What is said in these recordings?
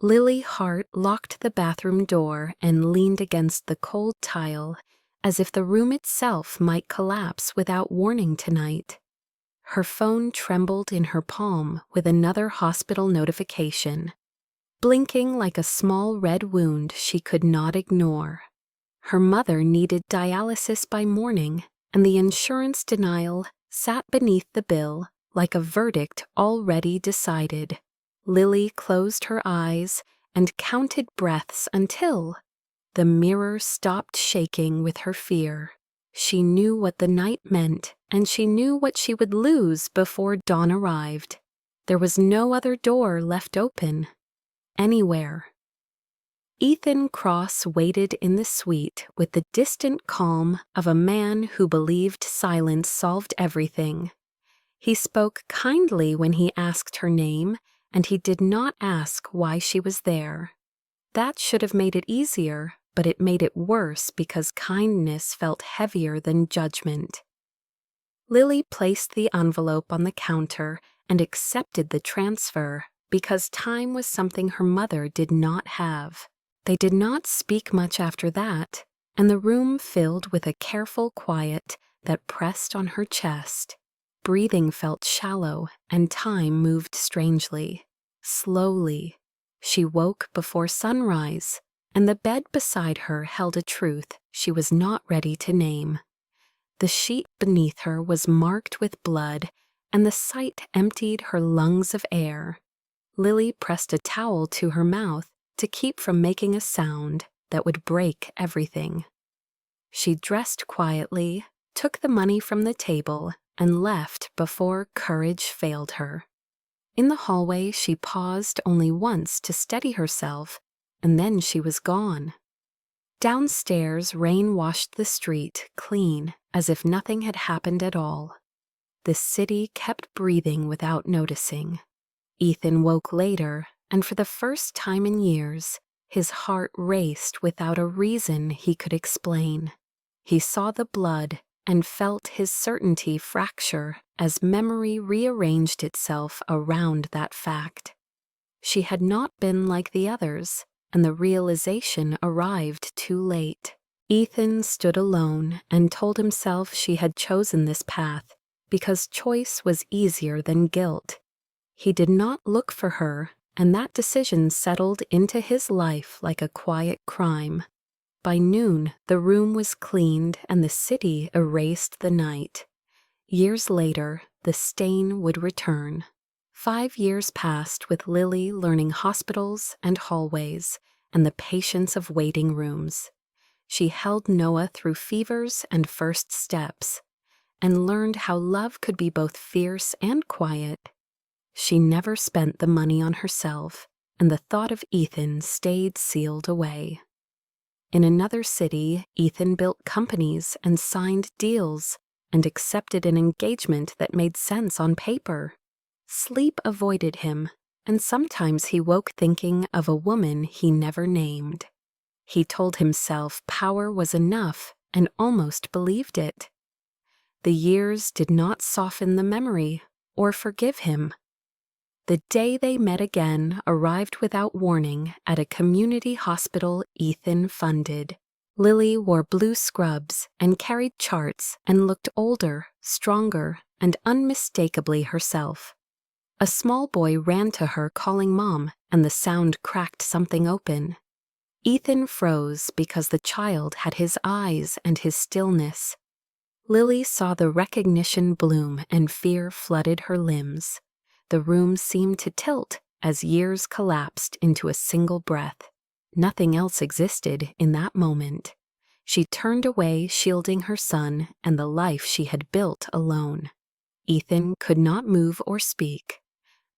Lily Hart locked the bathroom door and leaned against the cold tile, as if the room itself might collapse without warning tonight. Her phone trembled in her palm with another hospital notification, blinking like a small red wound she could not ignore. Her mother needed dialysis by morning, and the insurance denial sat beneath the bill like a verdict already decided. Lily closed her eyes and counted breaths until the mirror stopped shaking with her fear. She knew what the night meant, and she knew what she would lose before dawn arrived. There was no other door left open. Anywhere. Ethan Cross waited in the suite with the distant calm of a man who believed silence solved everything. He spoke kindly when he asked her name, and he did not ask why she was there. That should have made it easier, but it made it worse because kindness felt heavier than judgment. Lily placed the envelope on the counter and accepted the transfer because time was something her mother did not have. They did not speak much after that, and the room filled with a careful quiet that pressed on her chest. Breathing felt shallow, and time moved strangely. Slowly. She woke before sunrise, and the bed beside her held a truth she was not ready to name. The sheet beneath her was marked with blood, and the sight emptied her lungs of air. Lily pressed a towel to her mouth to keep from making a sound that would break everything. She dressed quietly, took the money from the table, and left before courage failed her. In the hallway, she paused only once to steady herself, and then she was gone. Downstairs, rain washed the street clean, as if nothing had happened at all. The city kept breathing without noticing. Ethan woke later, and for the first time in years, his heart raced without a reason he could explain. He saw the blood and felt his certainty fracture as memory rearranged itself around that fact. She had not been like the others, and the realization arrived too late. Ethan stood alone and told himself she had chosen this path because choice was easier than guilt. He did not look for her, and that decision settled into his life like a quiet crime. By noon, the room was cleaned and the city erased the night. Years later, the stain would return. 5 years passed with Lily learning hospitals and hallways and the patience of waiting rooms. She held Noah through fevers and first steps, and learned how love could be both fierce and quiet. She never spent the money on herself, and the thought of Ethan stayed sealed away. In another city, Ethan built companies and signed deals and accepted an engagement that made sense on paper. Sleep avoided him, and sometimes he woke thinking of a woman he never named. He told himself power was enough and almost believed it. The years did not soften the memory or forgive him. The day they met again arrived without warning at a community hospital Ethan funded. Lily wore blue scrubs and carried charts and looked older, stronger, and unmistakably herself. A small boy ran to her calling Mom, and the sound cracked something open. Ethan froze because the child had his eyes and his stillness. Lily saw the recognition bloom and fear flooded her limbs. The room seemed to tilt as years collapsed into a single breath. Nothing else existed in that moment. She turned away, shielding her son and the life she had built alone. Ethan could not move or speak.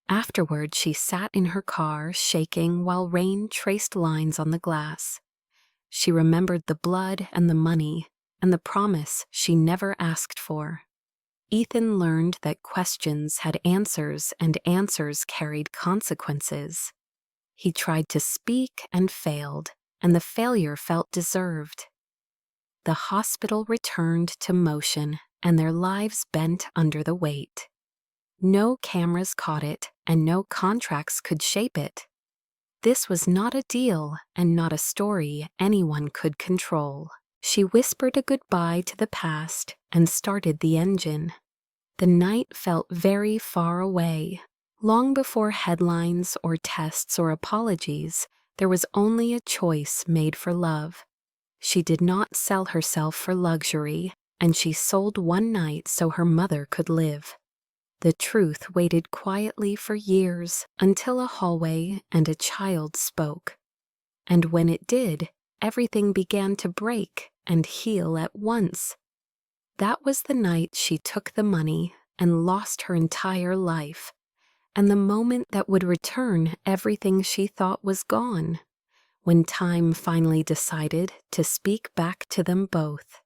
Afterward, she sat in her car, shaking while rain traced lines on the glass. She remembered the blood and the money, and the promise she never asked for. Ethan learned that questions had answers and answers carried consequences. He tried to speak and failed, and the failure felt deserved. The hospital returned to motion, and their lives bent under the weight. No cameras caught it, and no contracts could shape it. This was not a deal and not a story anyone could control. She whispered a goodbye to the past and started the engine. The night felt very far away. Long before headlines or tests or apologies, there was only a choice made for love. She did not sell herself for luxury, and she sold one night so her mother could live. The truth waited quietly for years until a hallway and a child spoke. And when it did, everything began to break and heal at once. That was the night she took the money and lost her entire life, and the moment that would return everything she thought was gone, when time finally decided to speak back to them both.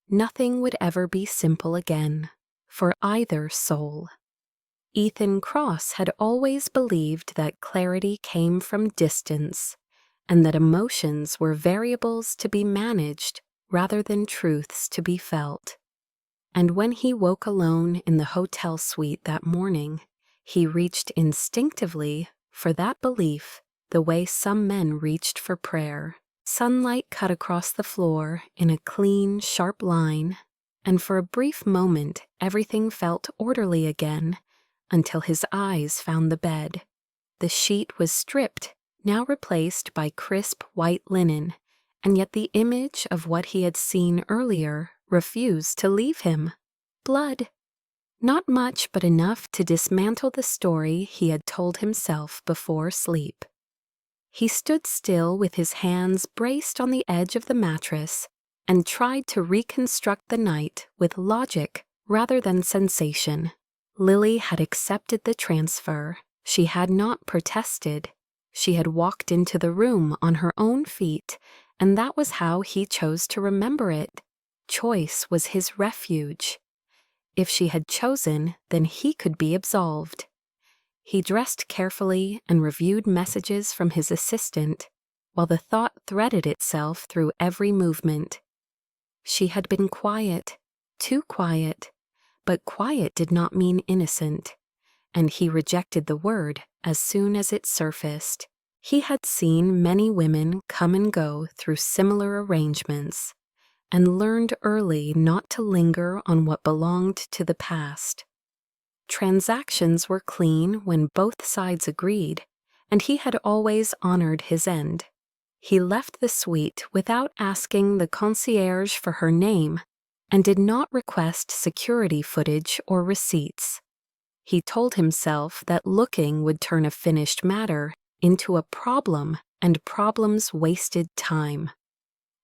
Nothing would ever be simple again, for either soul. Ethan Cross had always believed that clarity came from distance, and that emotions were variables to be managed rather than truths to be felt. And when he woke alone in the hotel suite that morning, he reached instinctively for that belief the way some men reached for prayer. Sunlight cut across the floor in a clean, sharp line, and for a brief moment everything felt orderly again, until his eyes found the bed. The sheet was stripped, now replaced by crisp white linen, and yet the image of what he had seen earlier refused to leave him. Blood. Not much, but enough to dismantle the story he had told himself before sleep. He stood still with his hands braced on the edge of the mattress and tried to reconstruct the night with logic rather than sensation. Lily had accepted the transfer. She had not protested. She had walked into the room on her own feet, and that was how he chose to remember it. Choice was his refuge. If she had chosen, then he could be absolved. He dressed carefully and reviewed messages from his assistant, while the thought threaded itself through every movement. She had been quiet, too quiet, but quiet did not mean innocent, and he rejected the word as soon as it surfaced. He had seen many women come and go through similar arrangements, and learned early not to linger on what belonged to the past. Transactions were clean when both sides agreed, and he had always honored his end. He left the suite without asking the concierge for her name, and did not request security footage or receipts. He told himself that looking would turn a finished matter into a problem, and problems wasted time.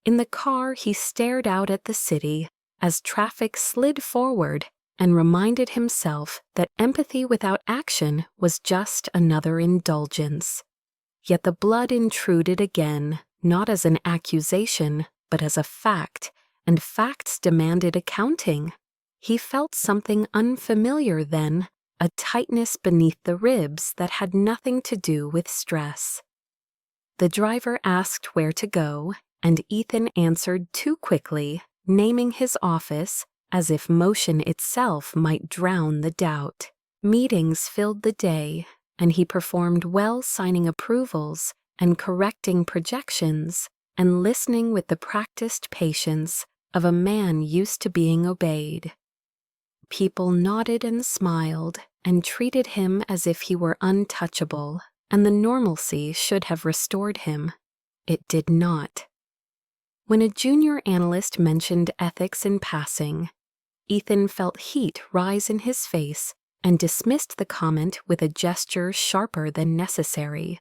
In the car, he stared out at the city as traffic slid forward and reminded himself that empathy without action was just another indulgence. Yet the blood intruded again, not as an accusation, but as a fact, and facts demanded accounting. He felt something unfamiliar then, a tightness beneath the ribs that had nothing to do with stress. The driver asked where to go, and Ethan answered too quickly, naming his office as if motion itself might drown the doubt. Meetings filled the day, and he performed well signing approvals and correcting projections and listening with the practiced patience of a man used to being obeyed. People nodded and smiled and treated him as if he were untouchable, and the normalcy should have restored him. It did not. When a junior analyst mentioned ethics in passing, Ethan felt heat rise in his face and dismissed the comment with a gesture sharper than necessary.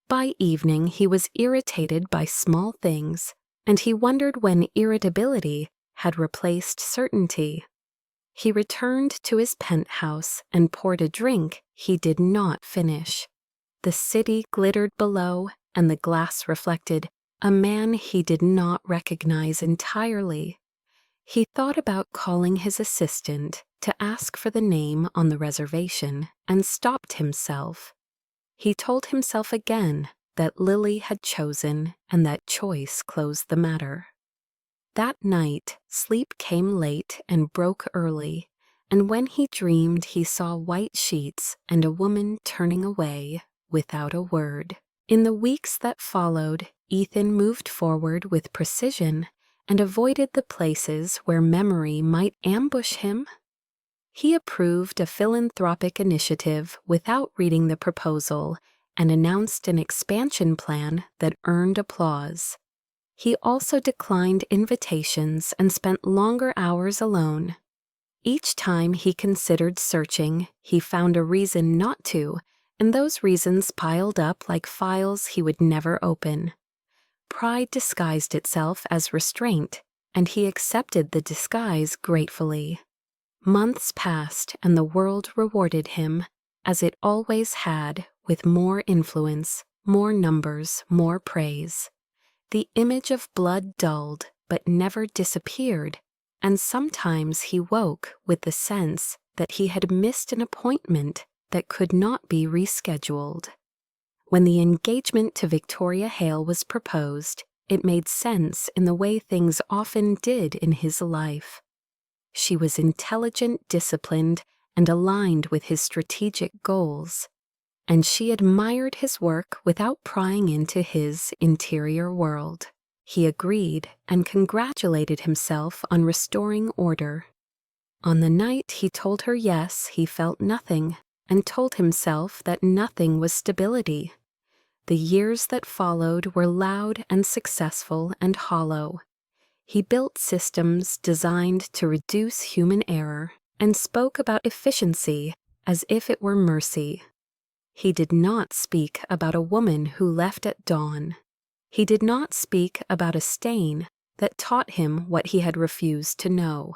By evening, he was irritated by small things, and he wondered when irritability had replaced certainty. He returned to his penthouse and poured a drink he did not finish. The city glittered below, and the glass reflected a man he did not recognize entirely. He thought about calling his assistant to ask for the name on the reservation and stopped himself. He told himself again that Lily had chosen and that choice closed the matter. That night, sleep came late and broke early, and when he dreamed he saw white sheets and a woman turning away without a word. In the weeks that followed, Ethan moved forward with precision and avoided the places where memory might ambush him. He approved a philanthropic initiative without reading the proposal and announced an expansion plan that earned applause. He also declined invitations and spent longer hours alone. Each time he considered searching, he found a reason not to, and those reasons piled up like files he would never open. Pride disguised itself as restraint, and he accepted the disguise gratefully. Months passed, and the world rewarded him, as it always had, with more influence, more numbers, more praise. The image of blood dulled, but never disappeared, and sometimes he woke with the sense that he had missed an appointment that could not be rescheduled. When the engagement to Victoria Hale was proposed, it made sense in the way things often did in his life. She was intelligent, disciplined, and aligned with his strategic goals, and she admired his work without prying into his interior world. He agreed and congratulated himself on restoring order. On the night he told her yes, he felt nothing, and told himself that nothing was stability. The years that followed were loud and successful and hollow. He built systems designed to reduce human error and spoke about efficiency as if it were mercy. He did not speak about a woman who left at dawn. He did not speak about a stain that taught him what he had refused to know.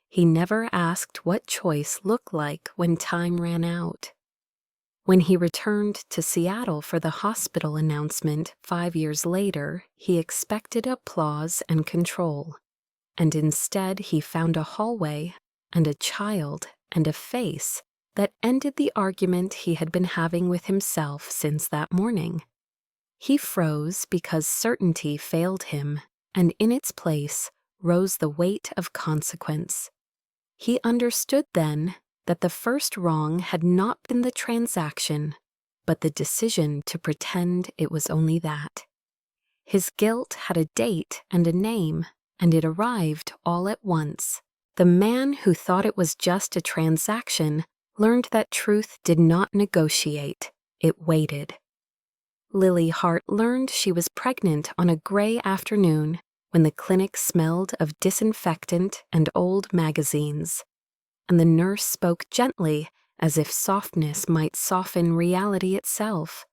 He never asked what choice looked like when time ran out. When he returned to Seattle for the hospital announcement 5 years later, he expected applause and control. And instead he found a hallway and a child and a face that ended the argument he had been having with himself since that morning. He froze because certainty failed him, and in its place rose the weight of consequence. He understood then that the first wrong had not been the transaction, but the decision to pretend it was only that. His guilt had a date and a name, and it arrived all at once. The man who thought it was just a transaction learned that truth did not negotiate, it waited. Lily Hart learned she was pregnant on a gray afternoon when the clinic smelled of disinfectant and old magazines, and the nurse spoke gently as if softness might soften reality itself.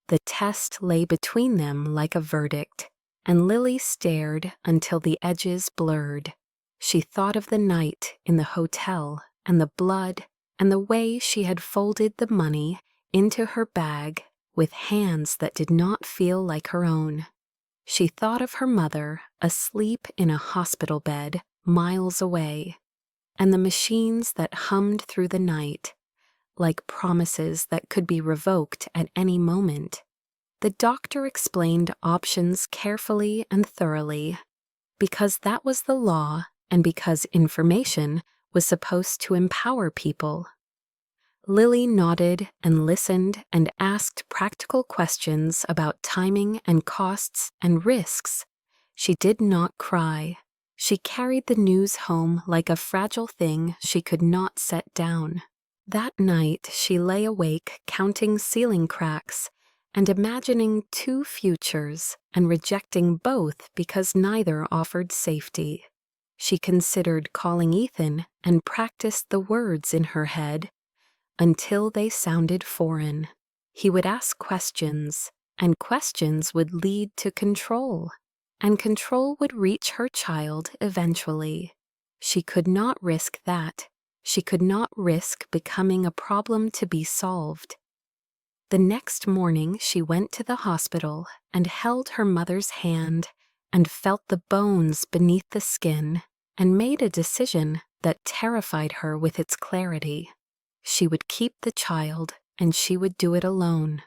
The test lay between them like a verdict, and Lily stared until the edges blurred. She thought of the night in the hotel and the blood and the way she had folded the money into her bag with hands that did not feel like her own. She thought of her mother asleep in a hospital bed miles away, and the machines that hummed through the night, like promises that could be revoked at any moment. The doctor explained options carefully and thoroughly, because that was the law and because information was supposed to empower people. Lily nodded and listened and asked practical questions about timing and costs and risks. She did not cry. She carried the news home like a fragile thing she could not set down. That night she lay awake counting ceiling cracks and imagining two futures and rejecting both because neither offered safety. She considered calling Ethan and practiced the words in her head until they sounded foreign. He would ask questions, and questions would lead to control, and control would reach her child eventually. She could not risk that. She could not risk becoming a problem to be solved. The next morning she went to the hospital and held her mother's hand and felt the bones beneath the skin and made a decision that terrified her with its clarity. She would keep the child, and she would do it alone.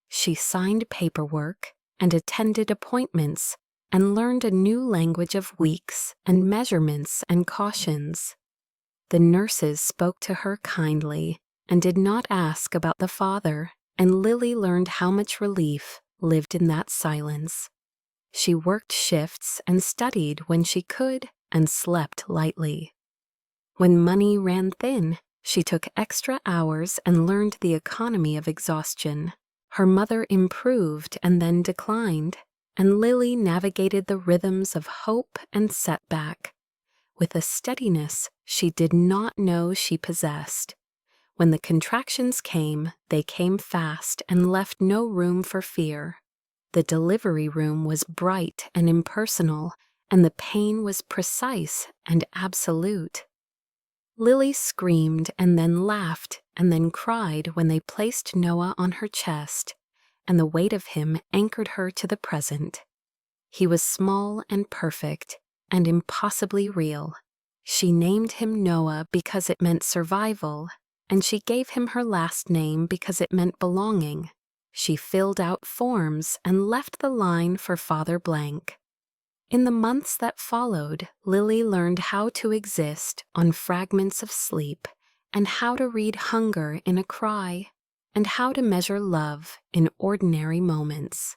She signed paperwork and attended appointments and learned a new language of weeks and measurements and cautions. The nurses spoke to her kindly and did not ask about the father. and Lily learned how much relief lived in that silence. She worked shifts and studied when she could and slept lightly. When money ran thin, she took extra hours and learned the economy of exhaustion. Her mother improved and then declined, and Lily navigated the rhythms of hope and setback with a steadiness she did not know she possessed. When the contractions came, they came fast and left no room for fear. The delivery room was bright and impersonal, and the pain was precise and absolute. Lily screamed and then laughed and then cried when they placed Noah on her chest, and the weight of him anchored her to the present. He was small and perfect and impossibly real. She named him Noah because it meant survival, and she gave him her last name because it meant belonging. She filled out forms and left the line for Father blank. In the months that followed, Lily learned how to exist on fragments of sleep, and how to read hunger in a cry, and how to measure love in ordinary moments.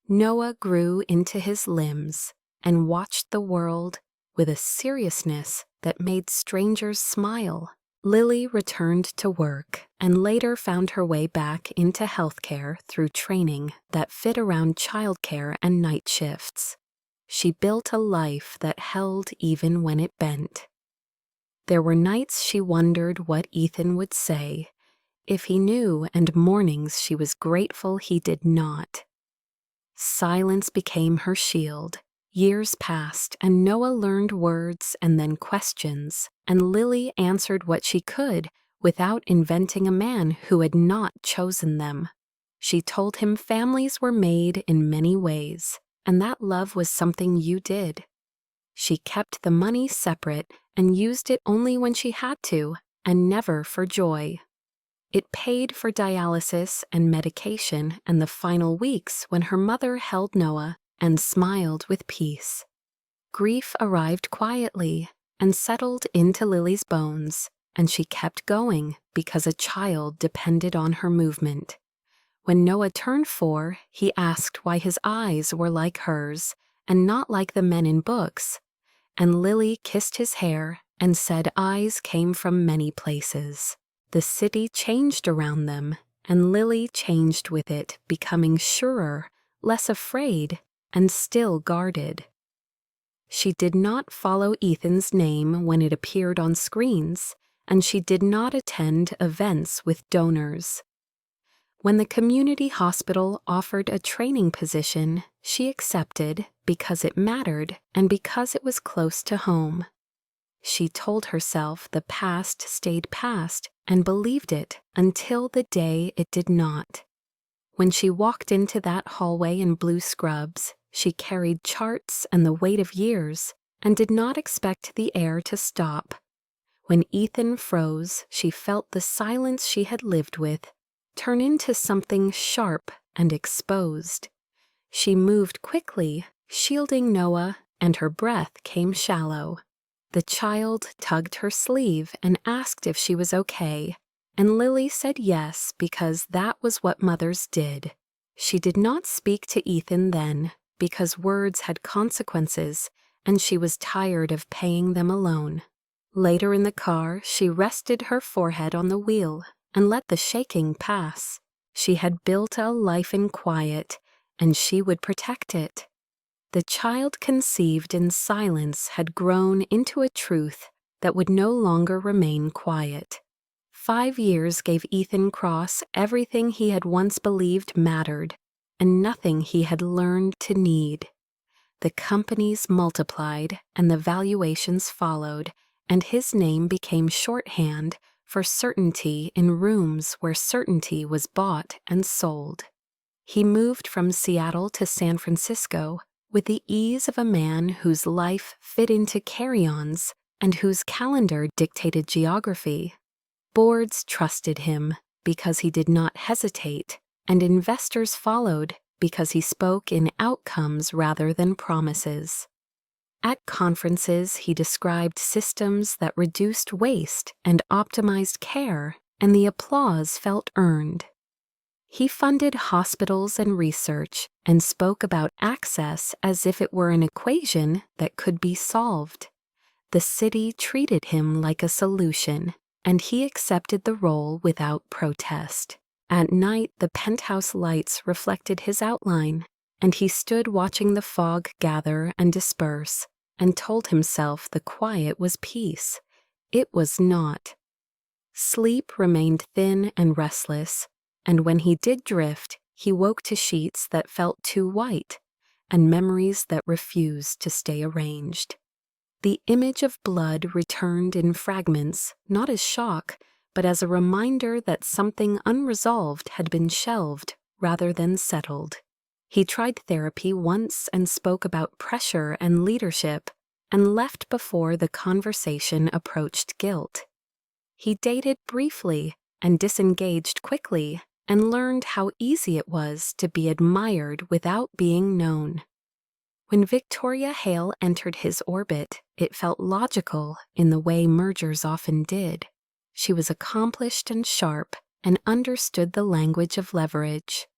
Noah grew into his limbs and watched the world with a seriousness that made strangers smile. Lily returned to work and later found her way back into healthcare through training that fit around childcare and night shifts. She built a life that held even when it bent. There were nights she wondered what Ethan would say, if he knew, and mornings she was grateful he did not. Silence became her shield. Years passed, and Noah learned words and then questions, and Lily answered what she could without inventing a man who had not chosen them. She told him families were made in many ways, and that love was something you did. She kept the money separate and used it only when she had to, and never for joy. It paid for dialysis and medication and the final weeks when her mother held Noah and smiled with peace. Grief arrived quietly and settled into Lily's bones, and she kept going because a child depended on her movement. When Noah turned 4, he asked why his eyes were like hers and not like the men in books, and Lily kissed his hair and said eyes came from many places. The city changed around them, and Lily changed with it, becoming surer, less afraid, and still guarded. She did not follow Ethan's name when it appeared on screens, and she did not attend events with donors. When the community hospital offered a training position, she accepted because it mattered and because it was close to home. She told herself the past stayed past and believed it until the day it did not. When she walked into that hallway in blue scrubs, she carried charts and the weight of years and did not expect the air to stop. When Ethan froze, she felt the silence she had lived with turn into something sharp and exposed. She moved quickly, shielding Noah, and her breath came shallow. The child tugged her sleeve and asked if she was okay, and Lily said yes because that was what mothers did. She did not speak to Ethan then because words had consequences and she was tired of paying them alone. Later in the car, she rested her forehead on the wheel and let the shaking pass. She had built a life in quiet, and she would protect it. The child conceived in silence had grown into a truth that would no longer remain quiet. 5 years gave Ethan Cross everything he had once believed mattered, and nothing he had learned to need. The companies multiplied, and the valuations followed, and his name became shorthand for certainty in rooms where certainty was bought and sold. He moved from Seattle to San Francisco with the ease of a man whose life fit into carry-ons and whose calendar dictated geography. Boards trusted him because he did not hesitate, and investors followed because he spoke in outcomes rather than promises. At conferences, he described systems that reduced waste and optimized care, and the applause felt earned. He funded hospitals and research and spoke about access as if it were an equation that could be solved. The city treated him like a solution, and he accepted the role without protest. At night, the penthouse lights reflected his outline, and he stood watching the fog gather and disperse, and told himself the quiet was peace. It was not. Sleep remained thin and restless, and when he did drift, he woke to sheets that felt too white, and memories that refused to stay arranged. The image of blood returned in fragments, not as shock, but as a reminder that something unresolved had been shelved rather than settled. He tried therapy once and spoke about pressure and leadership, and left before the conversation approached guilt. He dated briefly and disengaged quickly, and learned how easy it was to be admired without being known. When Victoria Hale entered his orbit, it felt logical in the way mergers often did. She was accomplished and sharp and understood the language of leverage.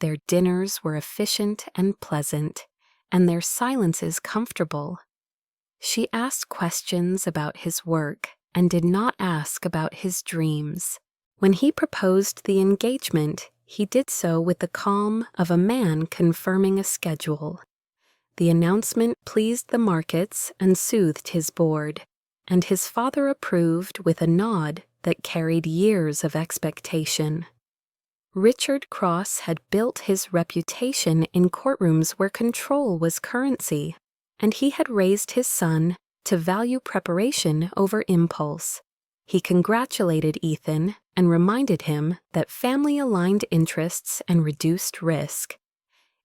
Their dinners were efficient and pleasant, and their silences comfortable. She asked questions about his work and did not ask about his dreams. When he proposed the engagement, he did so with the calm of a man confirming a schedule. The announcement pleased the markets and soothed his board, and his father approved with a nod that carried years of expectation. Richard Cross had built his reputation in courtrooms where control was currency, and he had raised his son to value preparation over impulse. He congratulated Ethan and reminded him that family-aligned interests and reduced risk.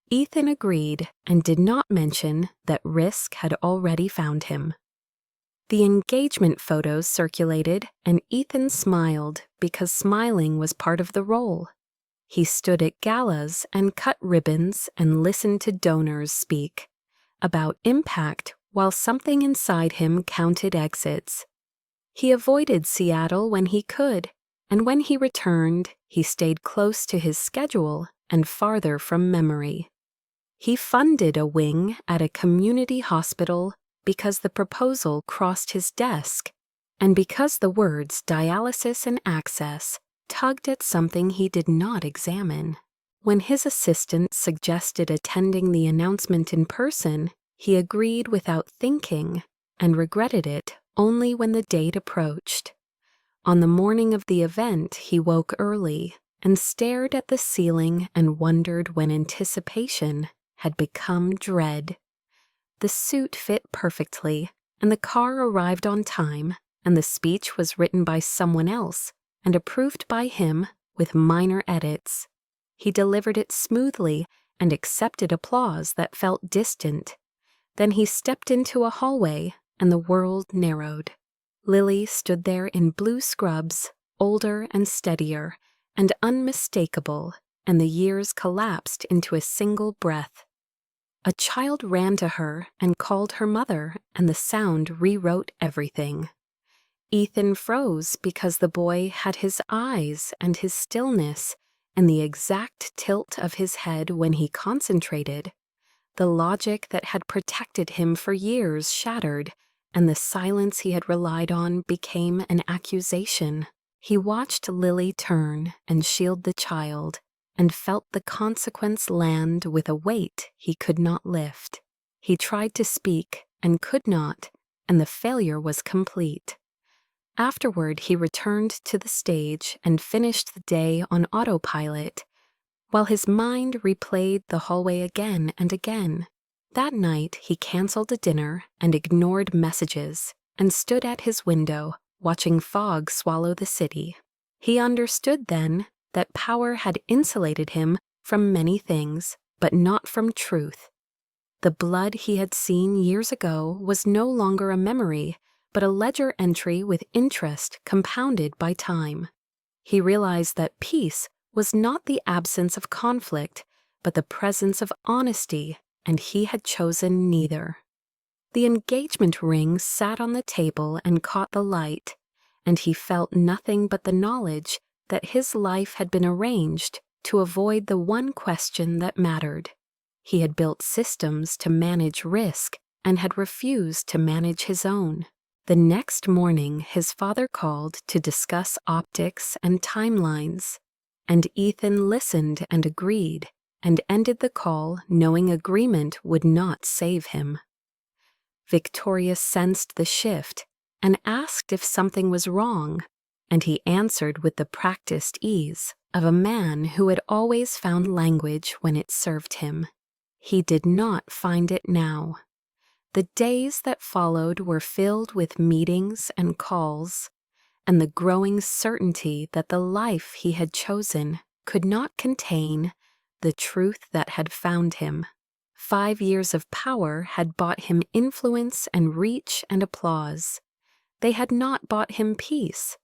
Ethan agreed and did not mention that risk had already found him. The engagement photos circulated, and Ethan smiled because smiling was part of the role. He stood at galas and cut ribbons and listened to donors speak about impact while something inside him counted exits. He avoided Seattle when he could, and when he returned, he stayed close to his schedule and farther from memory. He funded a wing at a community hospital because the proposal crossed his desk, and because the words dialysis and access tugged at something he did not examine. When his assistant suggested attending the announcement in person, he agreed without thinking and regretted it only when the date approached. On the morning of the event, he woke early and stared at the ceiling and wondered when anticipation had become dread. The suit fit perfectly, and the car arrived on time, and the speech was written by someone else and approved by him with minor edits. He delivered it smoothly and accepted applause that felt distant. Then he stepped into a hallway, and the world narrowed. Lily stood there in blue scrubs, older and steadier, and unmistakable, and the years collapsed into a single breath. A child ran to her and called her mother, and the sound rewrote everything. Ethan froze because the boy had his eyes and his stillness and the exact tilt of his head when he concentrated. The logic that had protected him for years shattered, and the silence he had relied on became an accusation. He watched Lily turn and shield the child, and felt the consequence land with a weight he could not lift. He tried to speak and could not, and the failure was complete. Afterward, he returned to the stage and finished the day on autopilot, while his mind replayed the hallway again and again. That night, he canceled a dinner and ignored messages and stood at his window, watching fog swallow the city. He understood then that power had insulated him from many things, but not from truth. The blood he had seen years ago was no longer a memory, but a ledger entry with interest compounded by time. He realized that peace was not the absence of conflict, but the presence of honesty, and he had chosen neither. The engagement ring sat on the table and caught the light, and he felt nothing but the knowledge that his life had been arranged to avoid the one question that mattered. He had built systems to manage risk and had refused to manage his own. The next morning, his father called to discuss optics and timelines, and Ethan listened and agreed, and ended the call knowing agreement would not save him. Victoria sensed the shift and asked if something was wrong, and he answered with the practiced ease of a man who had always found language when it served him. He did not find it now. The days that followed were filled with meetings and calls, and the growing certainty that the life he had chosen could not contain the truth that had found him. 5 years of power had bought him influence and reach and applause. They had not bought him peace.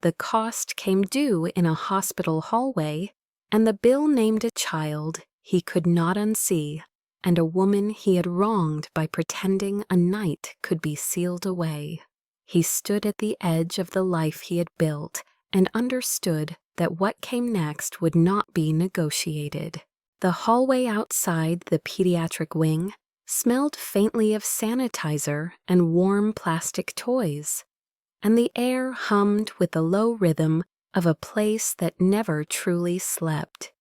The cost came due in a hospital hallway, and the bill named a child he could not unsee, and a woman he had wronged by pretending a night could be sealed away. He stood at the edge of the life he had built and understood that what came next would not be negotiated. The hallway outside the pediatric wing smelled faintly of sanitizer and warm plastic toys, and the air hummed with the low rhythm of a place that never truly slept.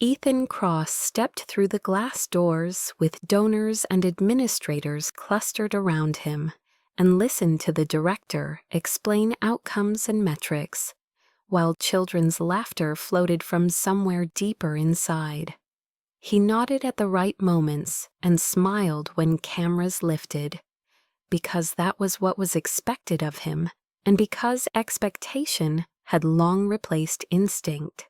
Ethan Cross stepped through the glass doors with donors and administrators clustered around him and listened to the director explain outcomes and metrics, while children's laughter floated from somewhere deeper inside. He nodded at the right moments and smiled when cameras lifted, because that was what was expected of him, and because expectation had long replaced instinct.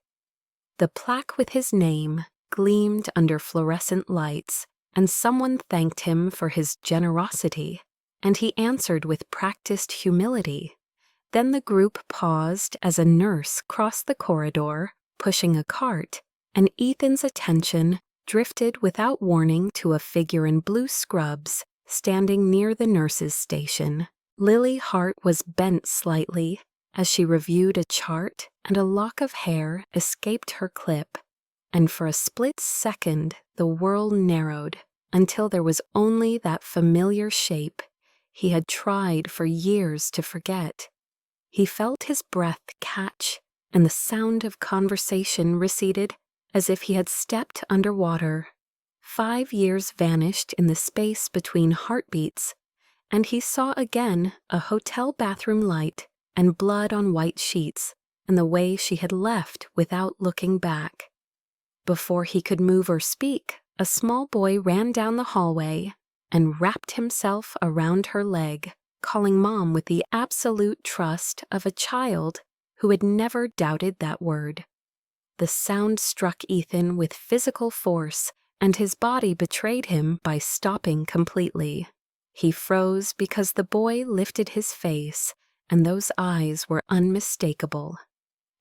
The plaque with his name gleamed under fluorescent lights, and someone thanked him for his generosity, and he answered with practiced humility. Then the group paused as a nurse crossed the corridor, pushing a cart, and Ethan's attention drifted without warning to a figure in blue scrubs standing near the nurse's station. Lily Hart was bent slightly as she reviewed a chart, and a lock of hair escaped her clip, and for a split second the world narrowed until there was only that familiar shape he had tried for years to forget. He felt his breath catch, and the sound of conversation receded as if he had stepped underwater. 5 years vanished in the space between heartbeats, and he saw again a hotel bathroom light and blood on white sheets, and the way she had left without looking back. Before he could move or speak, a small boy ran down the hallway and wrapped himself around her leg, calling Mom with the absolute trust of a child who had never doubted that word. The sound struck Ethan with physical force, and his body betrayed him by stopping completely. He froze because the boy lifted his face, and those eyes were unmistakable.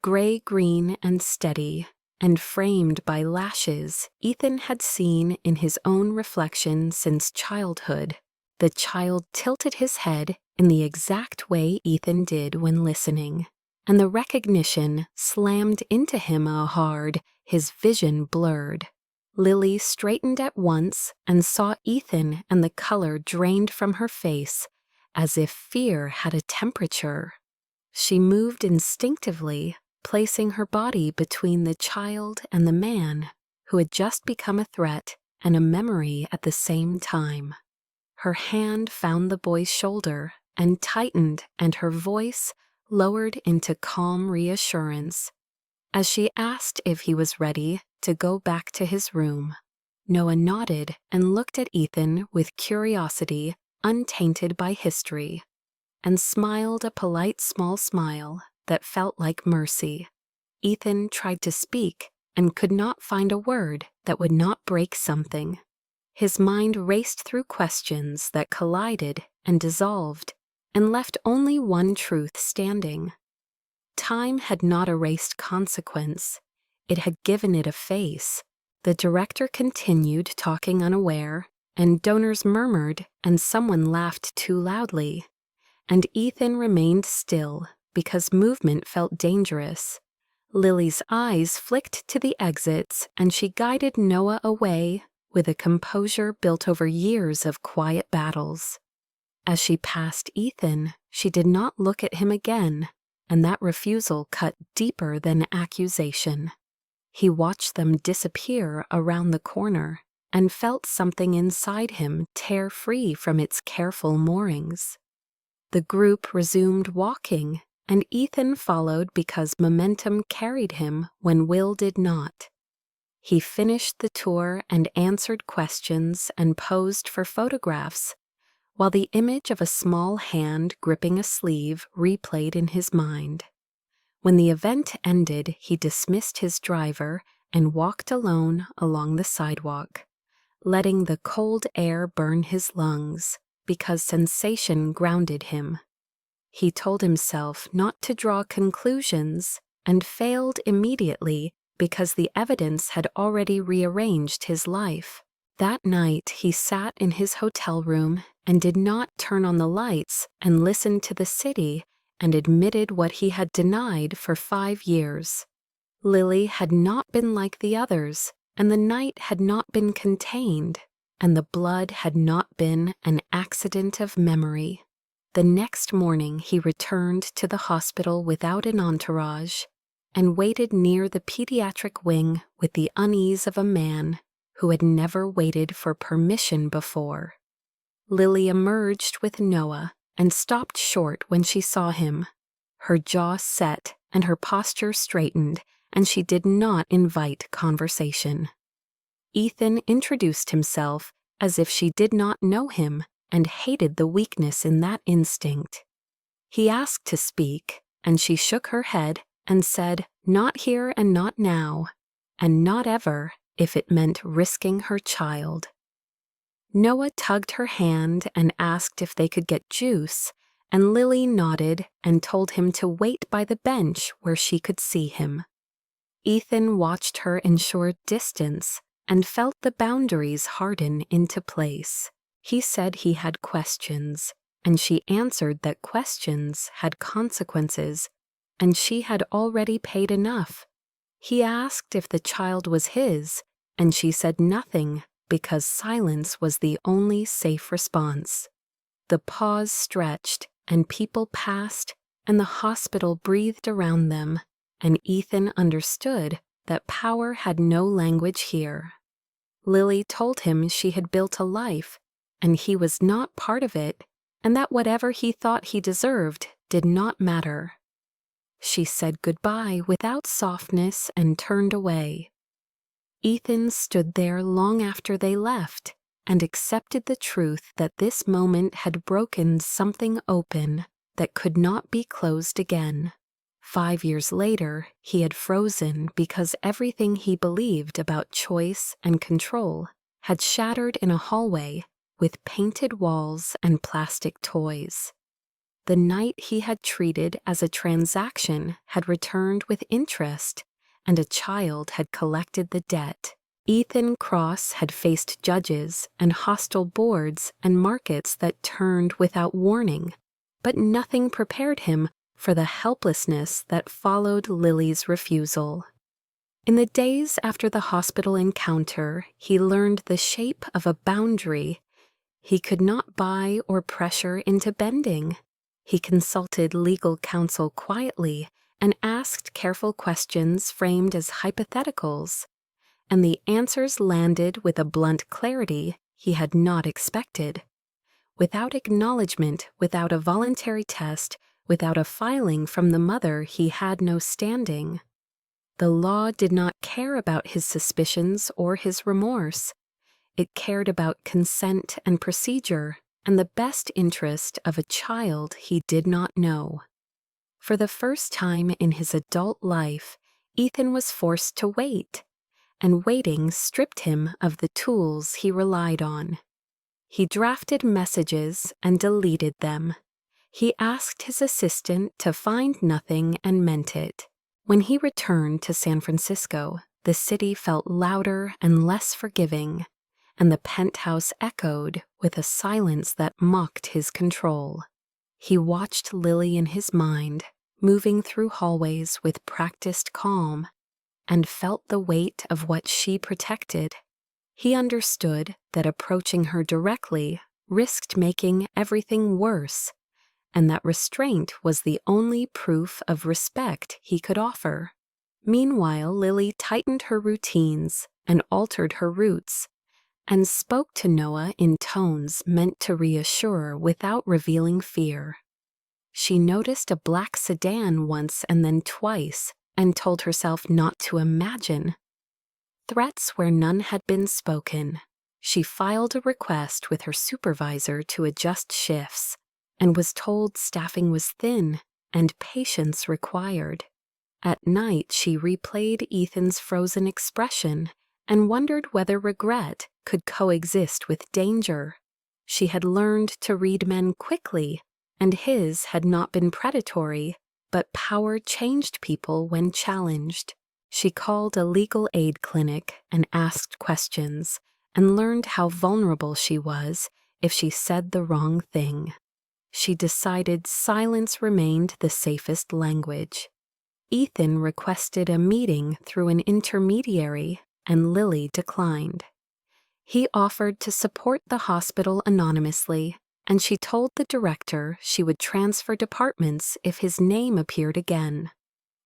Gray-green and steady, and framed by lashes Ethan had seen in his own reflection since childhood. The child tilted his head in the exact way Ethan did when listening, and the recognition slammed into him hard, his vision blurred. Lily straightened at once and saw Ethan, and the color drained from her face, as if fear had a temperature. She moved instinctively, placing her body between the child and the man, who had just become a threat and a memory at the same time. Her hand found the boy's shoulder and tightened, and her voice lowered into calm reassurance as she asked if he was ready to go back to his room. Noah nodded and looked at Ethan with curiosity untainted by history, and smiled a polite small smile that felt like mercy. Ethan tried to speak and could not find a word that would not break something. His mind raced through questions that collided and dissolved, and left only one truth standing. Time had not erased consequence. It had given it a face. The director continued talking unaware, and donors murmured, and someone laughed too loudly. And Ethan remained still because movement felt dangerous. Lily's eyes flicked to the exits, and she guided Noah away with a composure built over years of quiet battles. As she passed Ethan, she did not look at him again, and that refusal cut deeper than accusation. He watched them disappear around the corner and felt something inside him tear free from its careful moorings. The group resumed walking, and Ethan followed because momentum carried him when will did not. He finished the tour and answered questions and posed for photographs, while the image of a small hand gripping a sleeve replayed in his mind. When the event ended, he dismissed his driver and walked alone along the sidewalk, letting the cold air burn his lungs because sensation grounded him. He told himself not to draw conclusions and failed immediately because the evidence had already rearranged his life. That night, he sat in his hotel room and did not turn on the lights and listened to the city and admitted what he had denied for 5 years. Lily had not been like the others, and the night had not been contained, and the blood had not been an accident of memory. The next morning he returned to the hospital without an entourage and waited near the pediatric wing with the unease of a man who had never waited for permission before. Lily emerged with Noah and stopped short when she saw him. Her jaw set and her posture straightened, and she did not invite conversation. Ethan introduced himself as if she did not know him and hated the weakness in that instinct. He asked to speak, and she shook her head and said, "Not here and not now," and "not ever," if it meant risking her child. Noah tugged her hand and asked if they could get juice, and Lily nodded and told him to wait by the bench where she could see him. Ethan watched her ensure distance and felt the boundaries harden into place. He said he had questions, and she answered that questions had consequences, and she had already paid enough. He asked if the child was his, and she said nothing because silence was the only safe response. The pause stretched, and people passed, and the hospital breathed around them, and Ethan understood that power had no language here. Lily told him she had built a life, and he was not part of it, and that whatever he thought he deserved did not matter. She said goodbye without softness and turned away. Ethan stood there long after they left and accepted the truth that this moment had broken something open that could not be closed again. 5 years later, he had frozen because everything he believed about choice and control had shattered in a hallway with painted walls and plastic toys. The night he had treated as a transaction had returned with interest, and a child had collected the debt. Ethan Cross had faced judges and hostile boards and markets that turned without warning, but nothing prepared him for the helplessness that followed Lily's refusal. In the days after the hospital encounter, he learned the shape of a boundary he could not buy or pressure into bending. He consulted legal counsel quietly and asked careful questions framed as hypotheticals, and the answers landed with a blunt clarity he had not expected. Without acknowledgement, without a voluntary test, without a filing from the mother, he had no standing. The law did not care about his suspicions or his remorse. It cared about consent and procedure and the best interest of a child he did not know. For the first time in his adult life, Ethan was forced to wait, and waiting stripped him of the tools he relied on. He drafted messages and deleted them. He asked his assistant to find nothing and meant it. When he returned to San Francisco, the city felt louder and less forgiving, and the penthouse echoed with a silence that mocked his control. He watched Lily in his mind, moving through hallways with practiced calm, and felt the weight of what she protected. He understood that approaching her directly risked making everything worse, and that restraint was the only proof of respect he could offer. Meanwhile, Lily tightened her routines and altered her routes, and spoke to Noah in tones meant to reassure without revealing fear. She noticed a black sedan once and then twice, and told herself not to imagine. Threats where none had been spoken. She filed a request with her supervisor to adjust shifts, and was told staffing was thin and patience required. At night, she replayed Ethan's frozen expression and wondered whether regret could coexist with danger. She had learned to read men quickly, and his had not been predatory, but power changed people when challenged. She called a legal aid clinic and asked questions, and learned how vulnerable she was if she said the wrong thing. She decided silence remained the safest language. Ethan requested a meeting through an intermediary, and Lily declined. He offered to support the hospital anonymously, and she told the director she would transfer departments if his name appeared again.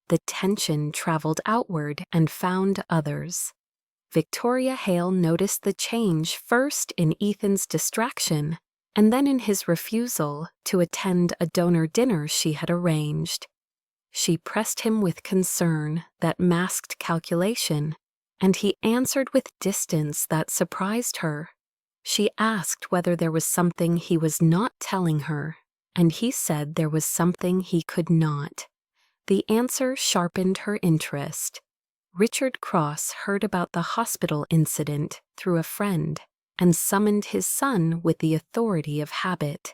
The tension traveled outward and found others. Victoria Hale noticed the change first in Ethan's distraction, and then in his refusal to attend a donor dinner she had arranged. She pressed him with concern that masked calculation, and he answered with distance that surprised her. She asked whether there was something he was not telling her, and he said there was something he could not. The answer sharpened her interest. Richard Cross heard about the hospital incident through a friend and summoned his son with the authority of habit.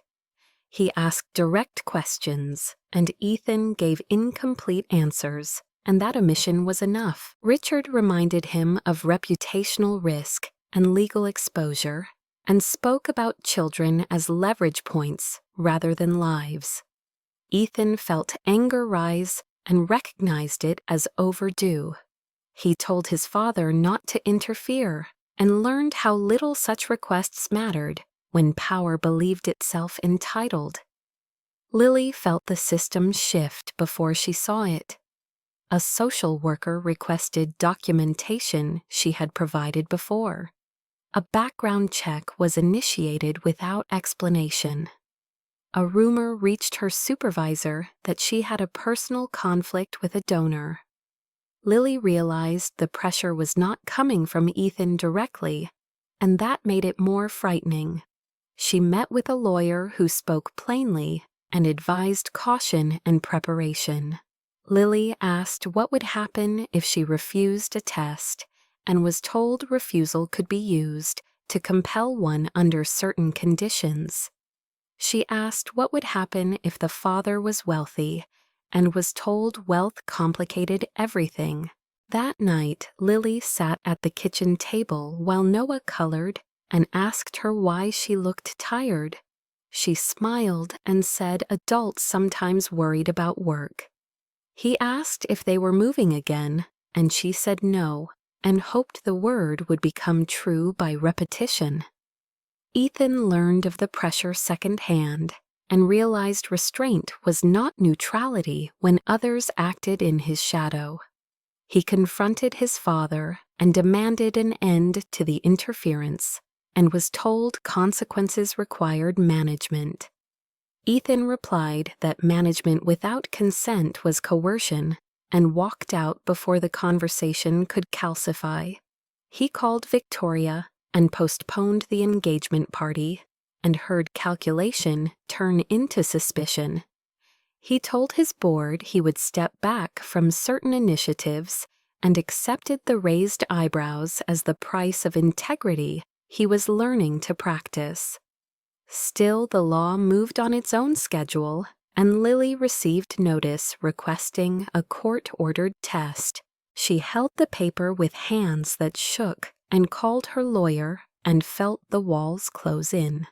He asked direct questions, and Ethan gave incomplete answers, and that omission was enough. Richard reminded him of reputational risk and legal exposure, and spoke about children as leverage points rather than lives. Ethan felt anger rise and recognized it as overdue. He told his father not to interfere and learned how little such requests mattered when power believed itself entitled. Lily felt the system shift before she saw it. A social worker requested documentation she had provided before. A background check was initiated without explanation. A rumor reached her supervisor that she had a personal conflict with a donor. Lily realized the pressure was not coming from Ethan directly, and that made it more frightening. She met with a lawyer who spoke plainly and advised caution and preparation. Lily asked what would happen if she refused a test, and was told refusal could be used to compel one under certain conditions. She asked what would happen if the father was wealthy, and was told wealth complicated everything. That night, Lily sat at the kitchen table while Noah colored and asked her why she looked tired. She smiled and said adults sometimes worried about work. He asked if they were moving again, and she said no, and hoped the word would become true by repetition. Ethan learned of the pressure secondhand and realized restraint was not neutrality when others acted in his shadow. He confronted his father and demanded an end to the interference, and was told consequences required management. Ethan replied that management without consent was coercion, and walked out before the conversation could calcify. He called Victoria and postponed the engagement party, and heard calculation turn into suspicion. He told his board he would step back from certain initiatives and accepted the raised eyebrows as the price of integrity he was learning to practice. Still, the law moved on its own schedule, and Lily received notice requesting a court-ordered test. She held the paper with hands that shook and called her lawyer and felt the walls close in.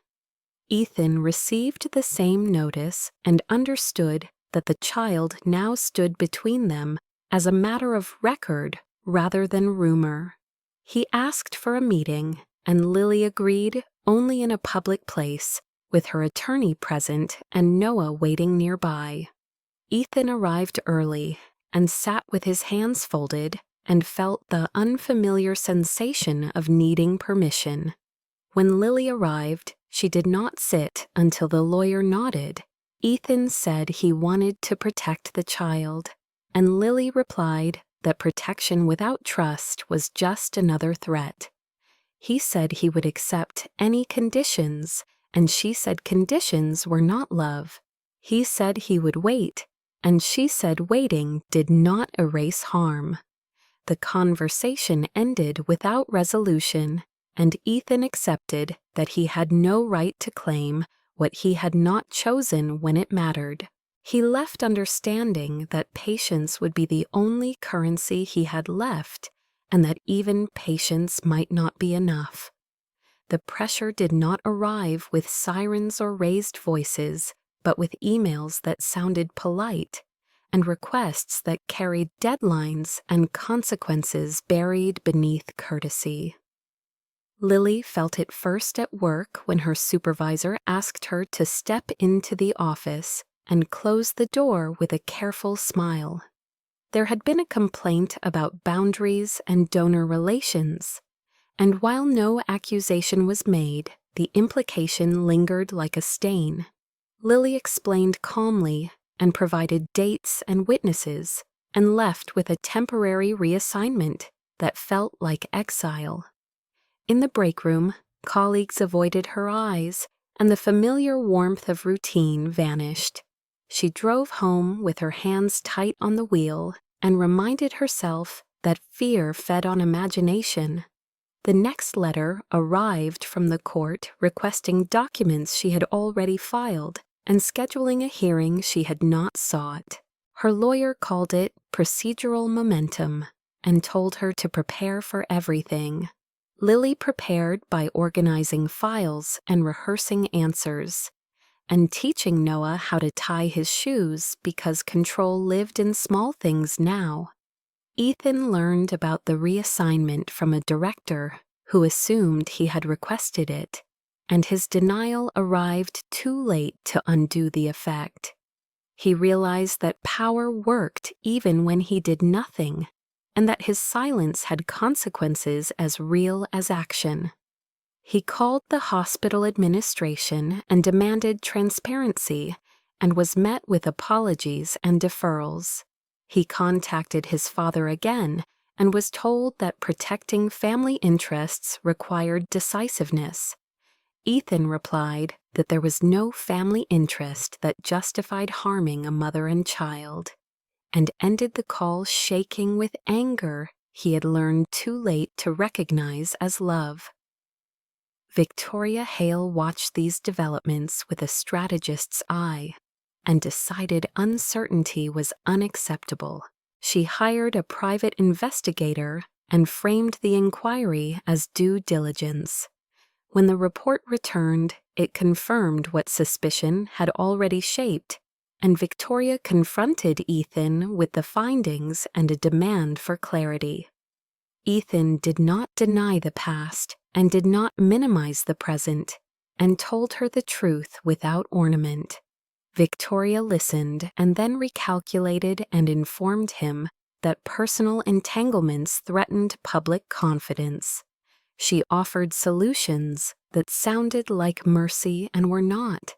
Ethan received the same notice and understood that the child now stood between them as a matter of record rather than rumor. He asked for a meeting, and Lily agreed only in a public place, with her attorney present and Noah waiting nearby. Ethan arrived early and sat with his hands folded and felt the unfamiliar sensation of needing permission. When Lily arrived, she did not sit until the lawyer nodded. Ethan said he wanted to protect the child, and Lily replied that protection without trust was just another threat. He said he would accept any conditions, and she said conditions were not love. He said he would wait, and she said waiting did not erase harm. The conversation ended without resolution, and Ethan accepted that he had no right to claim what he had not chosen when it mattered. He left understanding that patience would be the only currency he had left, and that even patience might not be enough. The pressure did not arrive with sirens or raised voices, but with emails that sounded polite, and requests that carried deadlines and consequences buried beneath courtesy. Lily felt it first at work when her supervisor asked her to step into the office and close the door with a careful smile. There had been a complaint about boundaries and donor relations, and while no accusation was made, the implication lingered like a stain. Lily explained calmly and provided dates and witnesses, and left with a temporary reassignment that felt like exile. In the break room, colleagues avoided her eyes, and the familiar warmth of routine vanished. She drove home with her hands tight on the wheel and reminded herself that fear fed on imagination. The next letter arrived from the court requesting documents she had already filed and scheduling a hearing she had not sought. Her lawyer called it procedural momentum and told her to prepare for everything. Lily prepared by organizing files and rehearsing answers, and teaching Noah how to tie his shoes because control lived in small things now. Ethan learned about the reassignment from a director who assumed he had requested it, and his denial arrived too late to undo the effect. He realized that power worked even when he did nothing, and that his silence had consequences as real as action. He called the hospital administration and demanded transparency, and was met with apologies and deferrals. He contacted his father again and was told that protecting family interests required decisiveness. Ethan replied that there was no family interest that justified harming a mother and child, and ended the call shaking with anger he had learned too late to recognize as love. Victoria Hale watched these developments with a strategist's eye and decided uncertainty was unacceptable. She hired a private investigator and framed the inquiry as due diligence. When the report returned, it confirmed what suspicion had already shaped, and Victoria confronted Ethan with the findings and a demand for clarity. Ethan did not deny the past and did not minimize the present, and told her the truth without ornament. Victoria listened and then recalculated and informed him that personal entanglements threatened public confidence. She offered solutions that sounded like mercy and were not.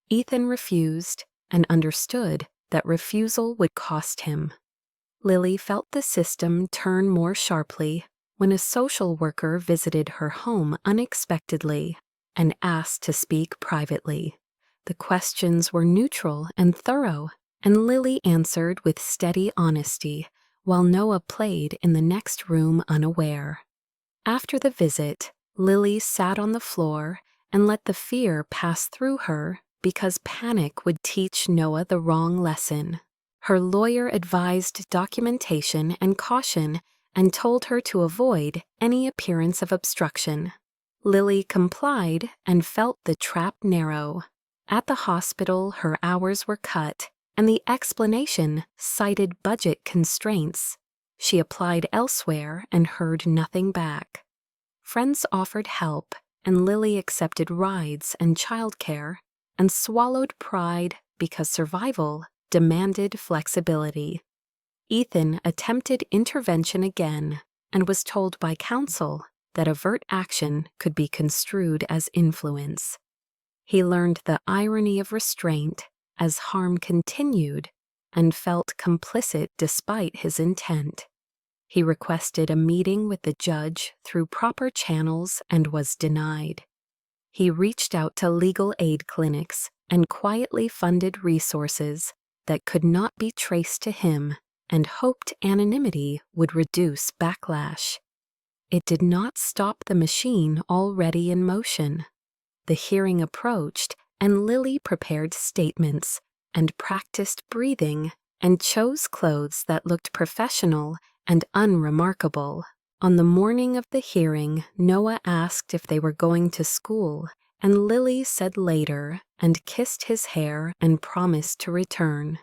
Ethan refused and understood that refusal would cost him. Lily felt the system turn more sharply when a social worker visited her home unexpectedly and asked to speak privately. The questions were neutral and thorough, and Lily answered with steady honesty, while Noah played in the next room unaware. After the visit, Lily sat on the floor and let the fear pass through her because panic would teach Noah the wrong lesson. Her lawyer advised documentation and caution and told her to avoid any appearance of obstruction. Lily complied and felt the trap narrow. At the hospital, her hours were cut, and the explanation cited budget constraints. She applied elsewhere and heard nothing back. Friends offered help, and Lily accepted rides and childcare, and swallowed pride because survival demanded flexibility. Ethan attempted intervention again and was told by counsel that overt action could be construed as influence. He learned the irony of restraint as harm continued and felt complicit despite his intent. He requested a meeting with the judge through proper channels and was denied. He reached out to legal aid clinics and quietly funded resources that could not be traced to him and hoped anonymity would reduce backlash. It did not stop the machine already in motion. The hearing approached, and Lily prepared statements and practiced breathing and chose clothes that looked professional and unremarkable. On the morning of the hearing, Noah asked if they were going to school, and Lily said later and kissed his hair and promised to return.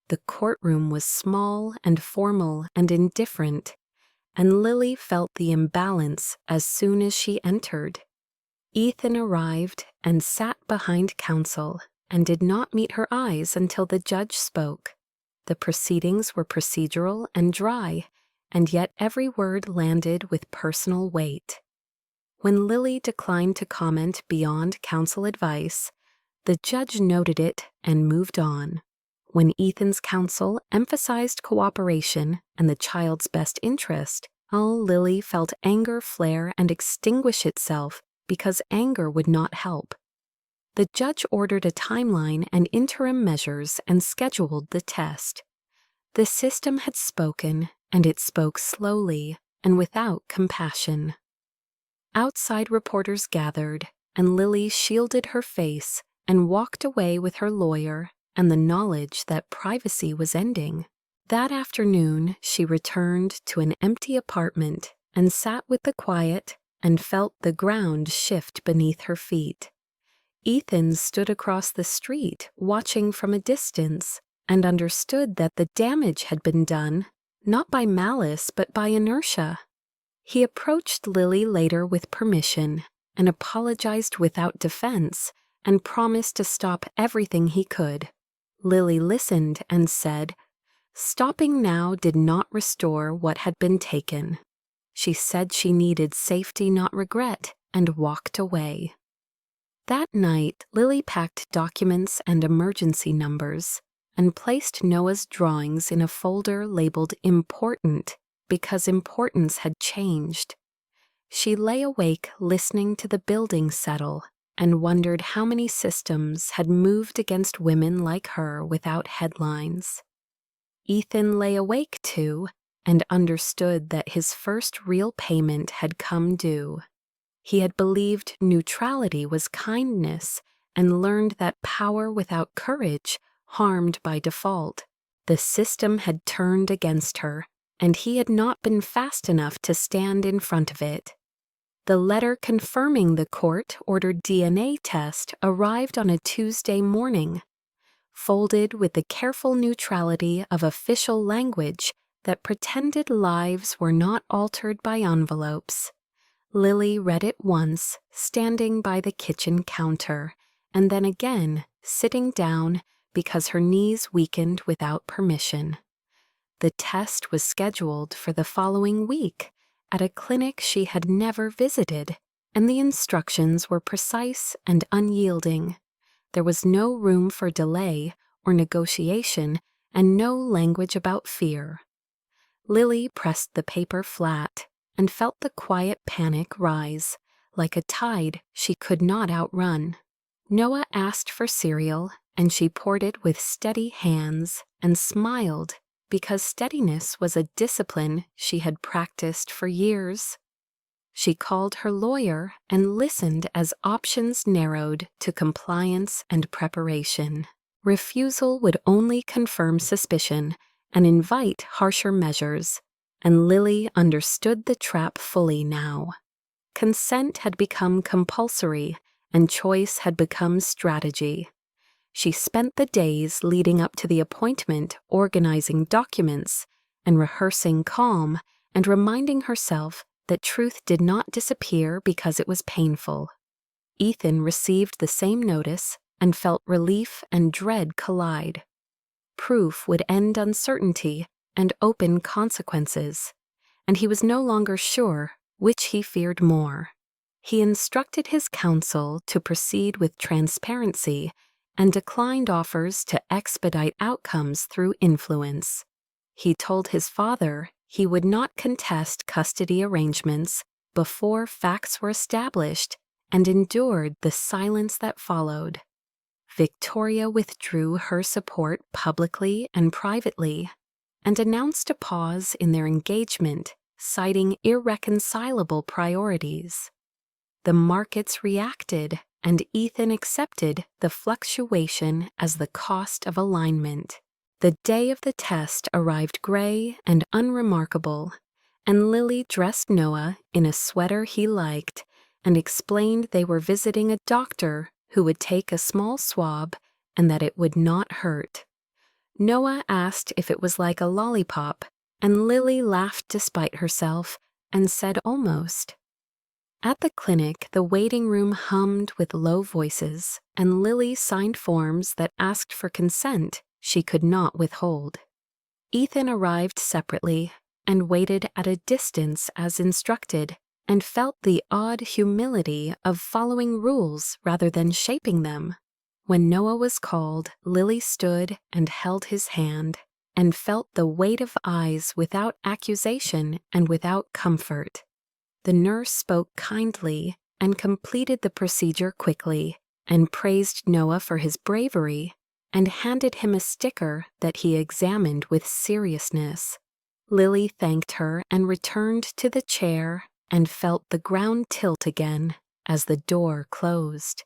The courtroom was small and formal and indifferent, and Lily felt the imbalance as soon as she entered. Ethan arrived and sat behind counsel and did not meet her eyes until the judge spoke. The proceedings were procedural and dry, and yet every word landed with personal weight. When Lily declined to comment beyond counsel advice, the judge noted it and moved on. When Ethan's counsel emphasized cooperation and the child's best interest, Lily felt anger flare and extinguish itself because anger would not help. The judge ordered a timeline and interim measures and scheduled the test. The system had spoken, and it spoke slowly and without compassion. Outside reporters gathered, and Lily shielded her face and walked away with her lawyer and the knowledge that privacy was ending. That afternoon, she returned to an empty apartment and sat with the quiet and felt the ground shift beneath her feet. Ethan stood across the street, watching from a distance, and understood that the damage had been done, not by malice but by inertia. He approached Lily later with permission and apologized without defense and promised to stop everything he could. Lily listened and said, "Stopping now did not restore what had been taken." She said she needed safety, not regret, and walked away. That night, Lily packed documents and emergency numbers and placed Noah's drawings in a folder labeled Important because importance had changed. She lay awake listening to the building settle and wondered how many systems had moved against women like her without headlines. Ethan lay awake too and understood that his first real payment had come due. He had believed neutrality was kindness and learned that power without courage harmed by default. The system had turned against her, and he had not been fast enough to stand in front of it. The letter confirming the court-ordered DNA test arrived on a Tuesday morning, folded with the careful neutrality of official language that pretended lives were not altered by envelopes. Lily read it once, standing by the kitchen counter, and then again, sitting down because her knees weakened without permission. The test was scheduled for the following week at a clinic she had never visited, and the instructions were precise and unyielding. There was no room for delay or negotiation and no language about fear. Lily pressed the paper flat and felt the quiet panic rise, like a tide she could not outrun. Noah asked for cereal, and she poured it with steady hands and smiled because steadiness was a discipline she had practiced for years. She called her lawyer and listened as options narrowed to compliance and preparation. Refusal would only confirm suspicion and invite harsher measures, and Lily understood the trap fully now. Consent had become compulsory, and choice had become strategy. She spent the days leading up to the appointment organizing documents and rehearsing calm and reminding herself that truth did not disappear because it was painful. Ethan received the same notice and felt relief and dread collide. Proof would end uncertainty and open consequences, and he was no longer sure which he feared more. He instructed his counsel to proceed with transparency and declined offers to expedite outcomes through influence. He told his father he would not contest custody arrangements before facts were established and endured the silence that followed. Victoria withdrew her support publicly and privately and announced a pause in their engagement, citing irreconcilable priorities. The markets reacted, and Ethan accepted the fluctuation as the cost of alignment. The day of the test arrived gray and unremarkable, and Lily dressed Noah in a sweater he liked and explained they were visiting a doctor who would take a small swab and that it would not hurt. Noah asked if it was like a lollipop, and Lily laughed despite herself and said almost. At the clinic, the waiting room hummed with low voices, and Lily signed forms that asked for consent she could not withhold. Ethan arrived separately and waited at a distance as instructed, and felt the odd humility of following rules rather than shaping them. When Noah was called, Lily stood and held his hand, and felt the weight of eyes without accusation and without comfort. The nurse spoke kindly and completed the procedure quickly, and praised Noah for his bravery, and handed him a sticker that he examined with seriousness. Lily thanked her and returned to the chair and felt the ground tilt again as the door closed.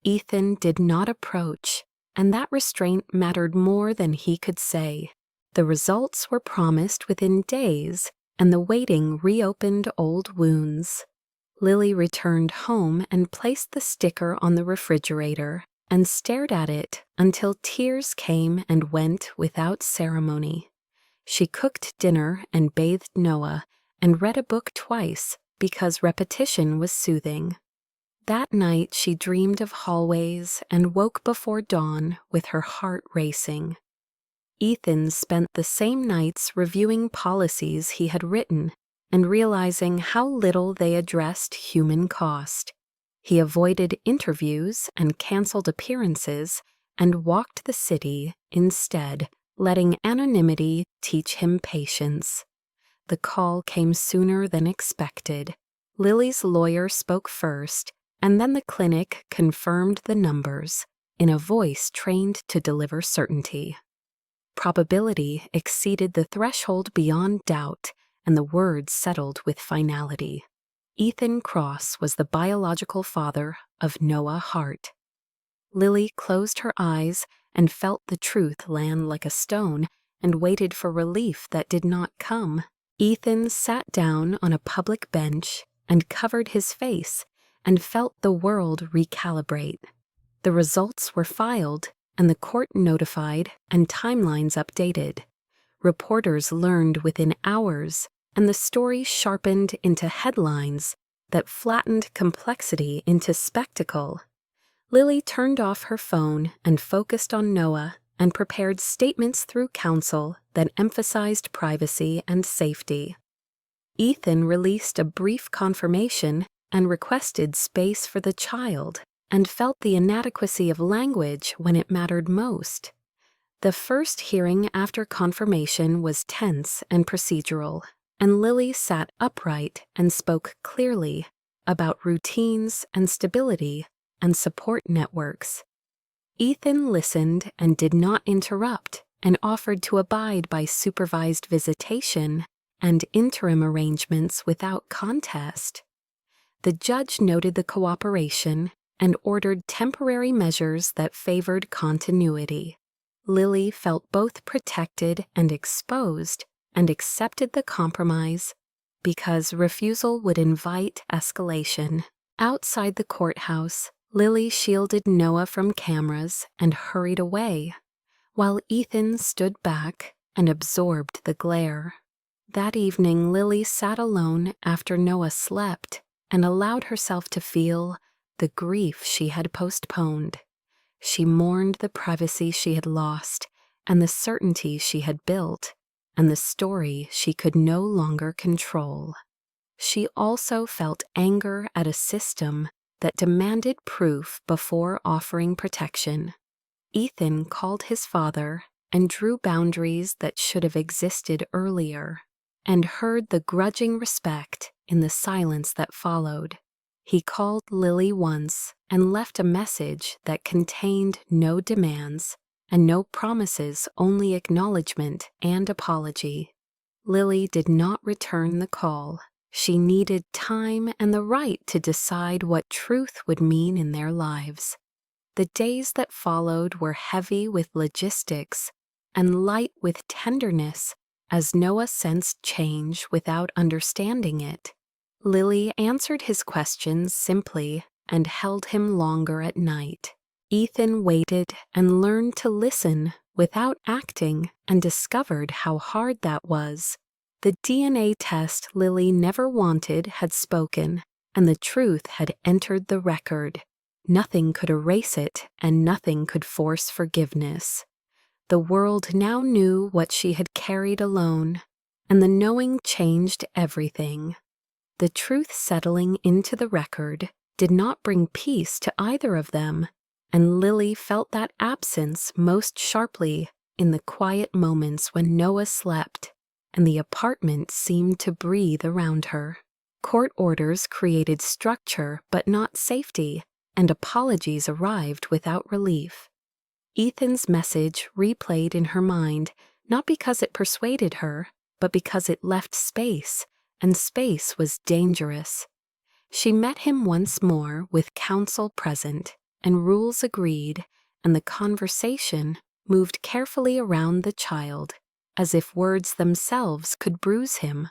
Ethan did not approach, and that restraint mattered more than he could say. The results were promised within days, and the waiting reopened old wounds. Lily returned home and placed the sticker on the refrigerator and stared at it until tears came and went without ceremony. She cooked dinner and bathed Noah and read a book twice because repetition was soothing. That night she dreamed of hallways and woke before dawn with her heart racing. Ethan spent the same nights reviewing policies he had written and realizing how little they addressed human cost. He avoided interviews and canceled appearances and walked the city instead, letting anonymity teach him patience. The call came sooner than expected. Lily's lawyer spoke first, and then the clinic confirmed the numbers in a voice trained to deliver certainty. Probability exceeded the threshold beyond doubt, and the words settled with finality. Ethan Cross was the biological father of Noah Hart. Lily closed her eyes and felt the truth land like a stone and waited for relief that did not come. Ethan sat down on a public bench and covered his face and felt the world recalibrate. The results were filed, and the court notified and timelines updated. Reporters learned within hours, and the story sharpened into headlines that flattened complexity into spectacle. Lily turned off her phone and focused on Noah and prepared statements through counsel that emphasized privacy and safety. Ethan released a brief confirmation and requested space for the child, and felt the inadequacy of language when it mattered most. The first hearing after confirmation was tense and procedural, and Lily sat upright and spoke clearly about routines and stability and support networks. Ethan listened and did not interrupt, and offered to abide by supervised visitation and interim arrangements without contest. The judge noted the cooperation and ordered temporary measures that favored continuity. Lily felt both protected and exposed, and accepted the compromise because refusal would invite escalation. Outside the courthouse, Lily shielded Noah from cameras and hurried away, while Ethan stood back and absorbed the glare. That evening, Lily sat alone after Noah slept and allowed herself to feel the grief she had postponed. She mourned the privacy she had lost and the certainty she had built and the story she could no longer control. She also felt anger at a system that demanded proof before offering protection. Ethan called his father and drew boundaries that should have existed earlier, and heard the grudging respect in the silence that followed. He called Lily once and left a message that contained no demands and no promises, only acknowledgement and apology. Lily did not return the call. She needed time and the right to decide what truth would mean in their lives. The days that followed were heavy with logistics and light with tenderness as Noah sensed change without understanding it. Lily answered his questions simply and held him longer at night. Ethan waited and learned to listen without acting and discovered how hard that was. The DNA test Lily never wanted had spoken, and the truth had entered the record. Nothing could erase it, and nothing could force forgiveness. The world now knew what she had carried alone, and the knowing changed everything. The truth settling into the record did not bring peace to either of them, and Lily felt that absence most sharply in the quiet moments when Noah slept and the apartment seemed to breathe around her. Court orders created structure but not safety, and apologies arrived without relief. Ethan's message replayed in her mind, not because it persuaded her, but because it left space, and space was dangerous. She met him once more with counsel present, and rules agreed, and the conversation moved carefully around the child, as if words themselves could bruise him.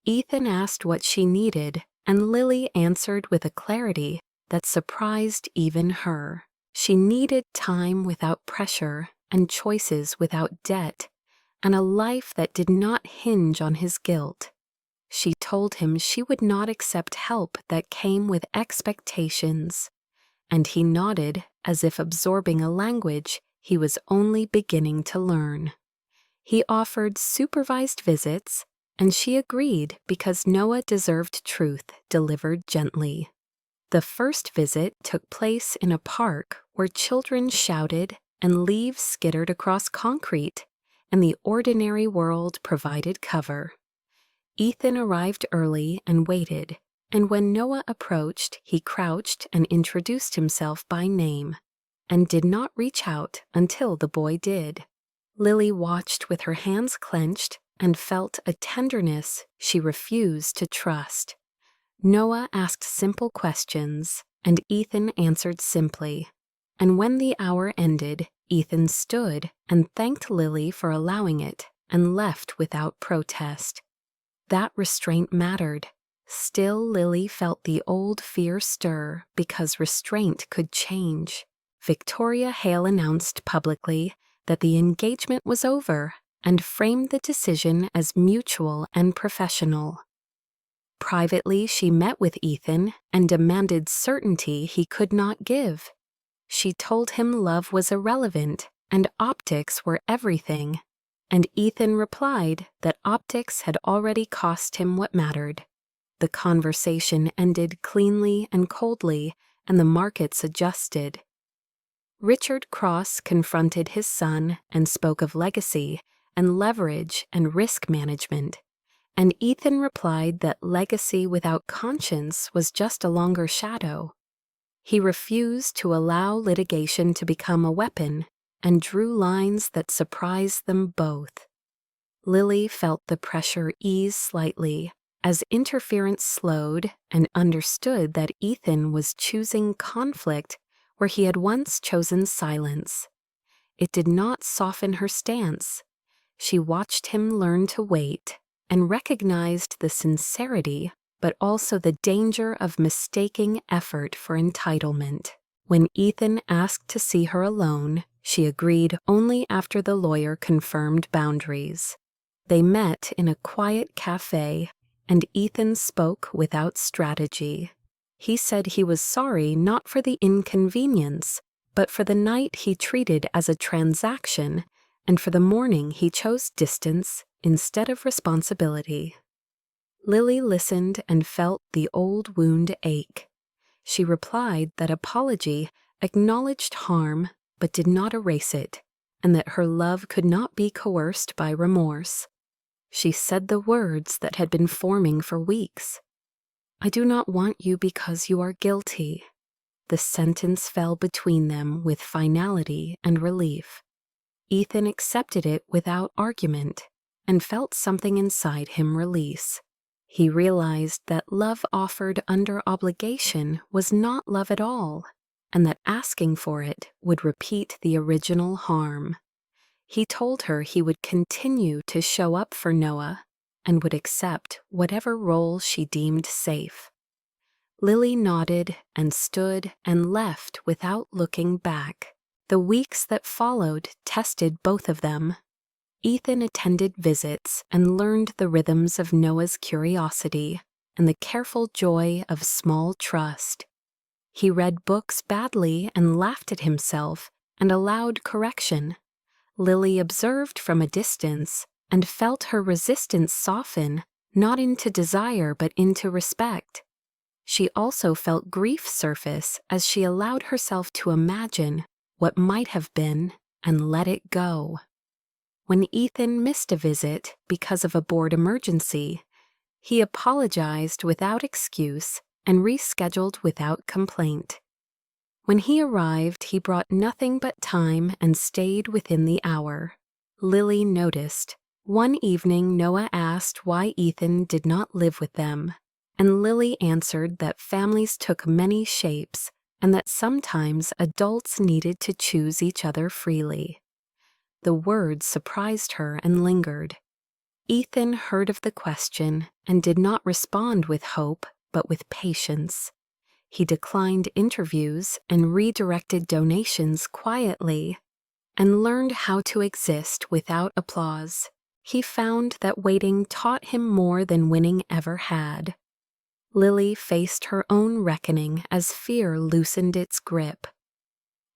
Ethan asked what she needed, and Lily answered with a clarity that surprised even her. She needed time without pressure, and choices without debt, and a life that did not hinge on his guilt. She told him she would not accept help that came with expectations, and he nodded as if absorbing a language he was only beginning to learn. He offered supervised visits, and she agreed because Noah deserved truth delivered gently. The first visit took place in a park where children shouted and leaves skittered across concrete, and the ordinary world provided cover. Ethan arrived early and waited, and when Noah approached, he crouched and introduced himself by name, and did not reach out until the boy did. Lily watched with her hands clenched and felt a tenderness she refused to trust. Noah asked simple questions, and Ethan answered simply. And when the hour ended, Ethan stood and thanked Lily for allowing it and left without protest. That restraint mattered. Still, Lily felt the old fear stir because restraint could change. Victoria Hale announced publicly that the engagement was over and framed the decision as mutual and professional. Privately, she met with Ethan and demanded certainty he could not give. She told him love was irrelevant and optics were everything, and Ethan replied that optics had already cost him what mattered. The conversation ended cleanly and coldly, and the markets adjusted. Richard Cross confronted his son and spoke of legacy and leverage and risk management, and Ethan replied that legacy without conscience was just a longer shadow. He refused to allow litigation to become a weapon and drew lines that surprised them both. Lily felt the pressure ease slightly as interference slowed and understood that Ethan was choosing conflict where he had once chosen silence. It did not soften her stance. She watched him learn to wait and recognized the sincerity but also the danger of mistaking effort for entitlement. When Ethan asked to see her alone, she agreed only after the lawyer confirmed boundaries. They met in a quiet cafe, and Ethan spoke without strategy. He said he was sorry not for the inconvenience, but for the night he treated as a transaction, and for the morning he chose distance instead of responsibility. Lily listened and felt the old wound ache. She replied that apology acknowledged harm but did not erase it, and that her love could not be coerced by remorse. She said the words that had been forming for weeks. "I do not want you because you are guilty." The sentence fell between them with finality and relief. Ethan accepted it without argument and felt something inside him release. He realized that love offered under obligation was not love at all, and that asking for it would repeat the original harm. He told her he would continue to show up for Noah and would accept whatever role she deemed safe. Lily nodded and stood and left without looking back. The weeks that followed tested both of them. Ethan attended visits and learned the rhythms of Noah's curiosity and the careful joy of small trust. He read books badly and laughed at himself and allowed correction. Lily observed from a distance and felt her resistance soften, not into desire but into respect. She also felt grief surface as she allowed herself to imagine what might have been and let it go. When Ethan missed a visit because of a board emergency, he apologized without excuse and rescheduled without complaint. When he arrived, he brought nothing but time and stayed within the hour. Lily noticed. One evening, Noah asked why Ethan did not live with them, and Lily answered that families took many shapes and that sometimes adults needed to choose each other freely. The words surprised her and lingered. Ethan heard of the question and did not respond with hope, but with patience. He declined interviews and redirected donations quietly, and learned how to exist without applause. He found that waiting taught him more than winning ever had. Lily faced her own reckoning as fear loosened its grip.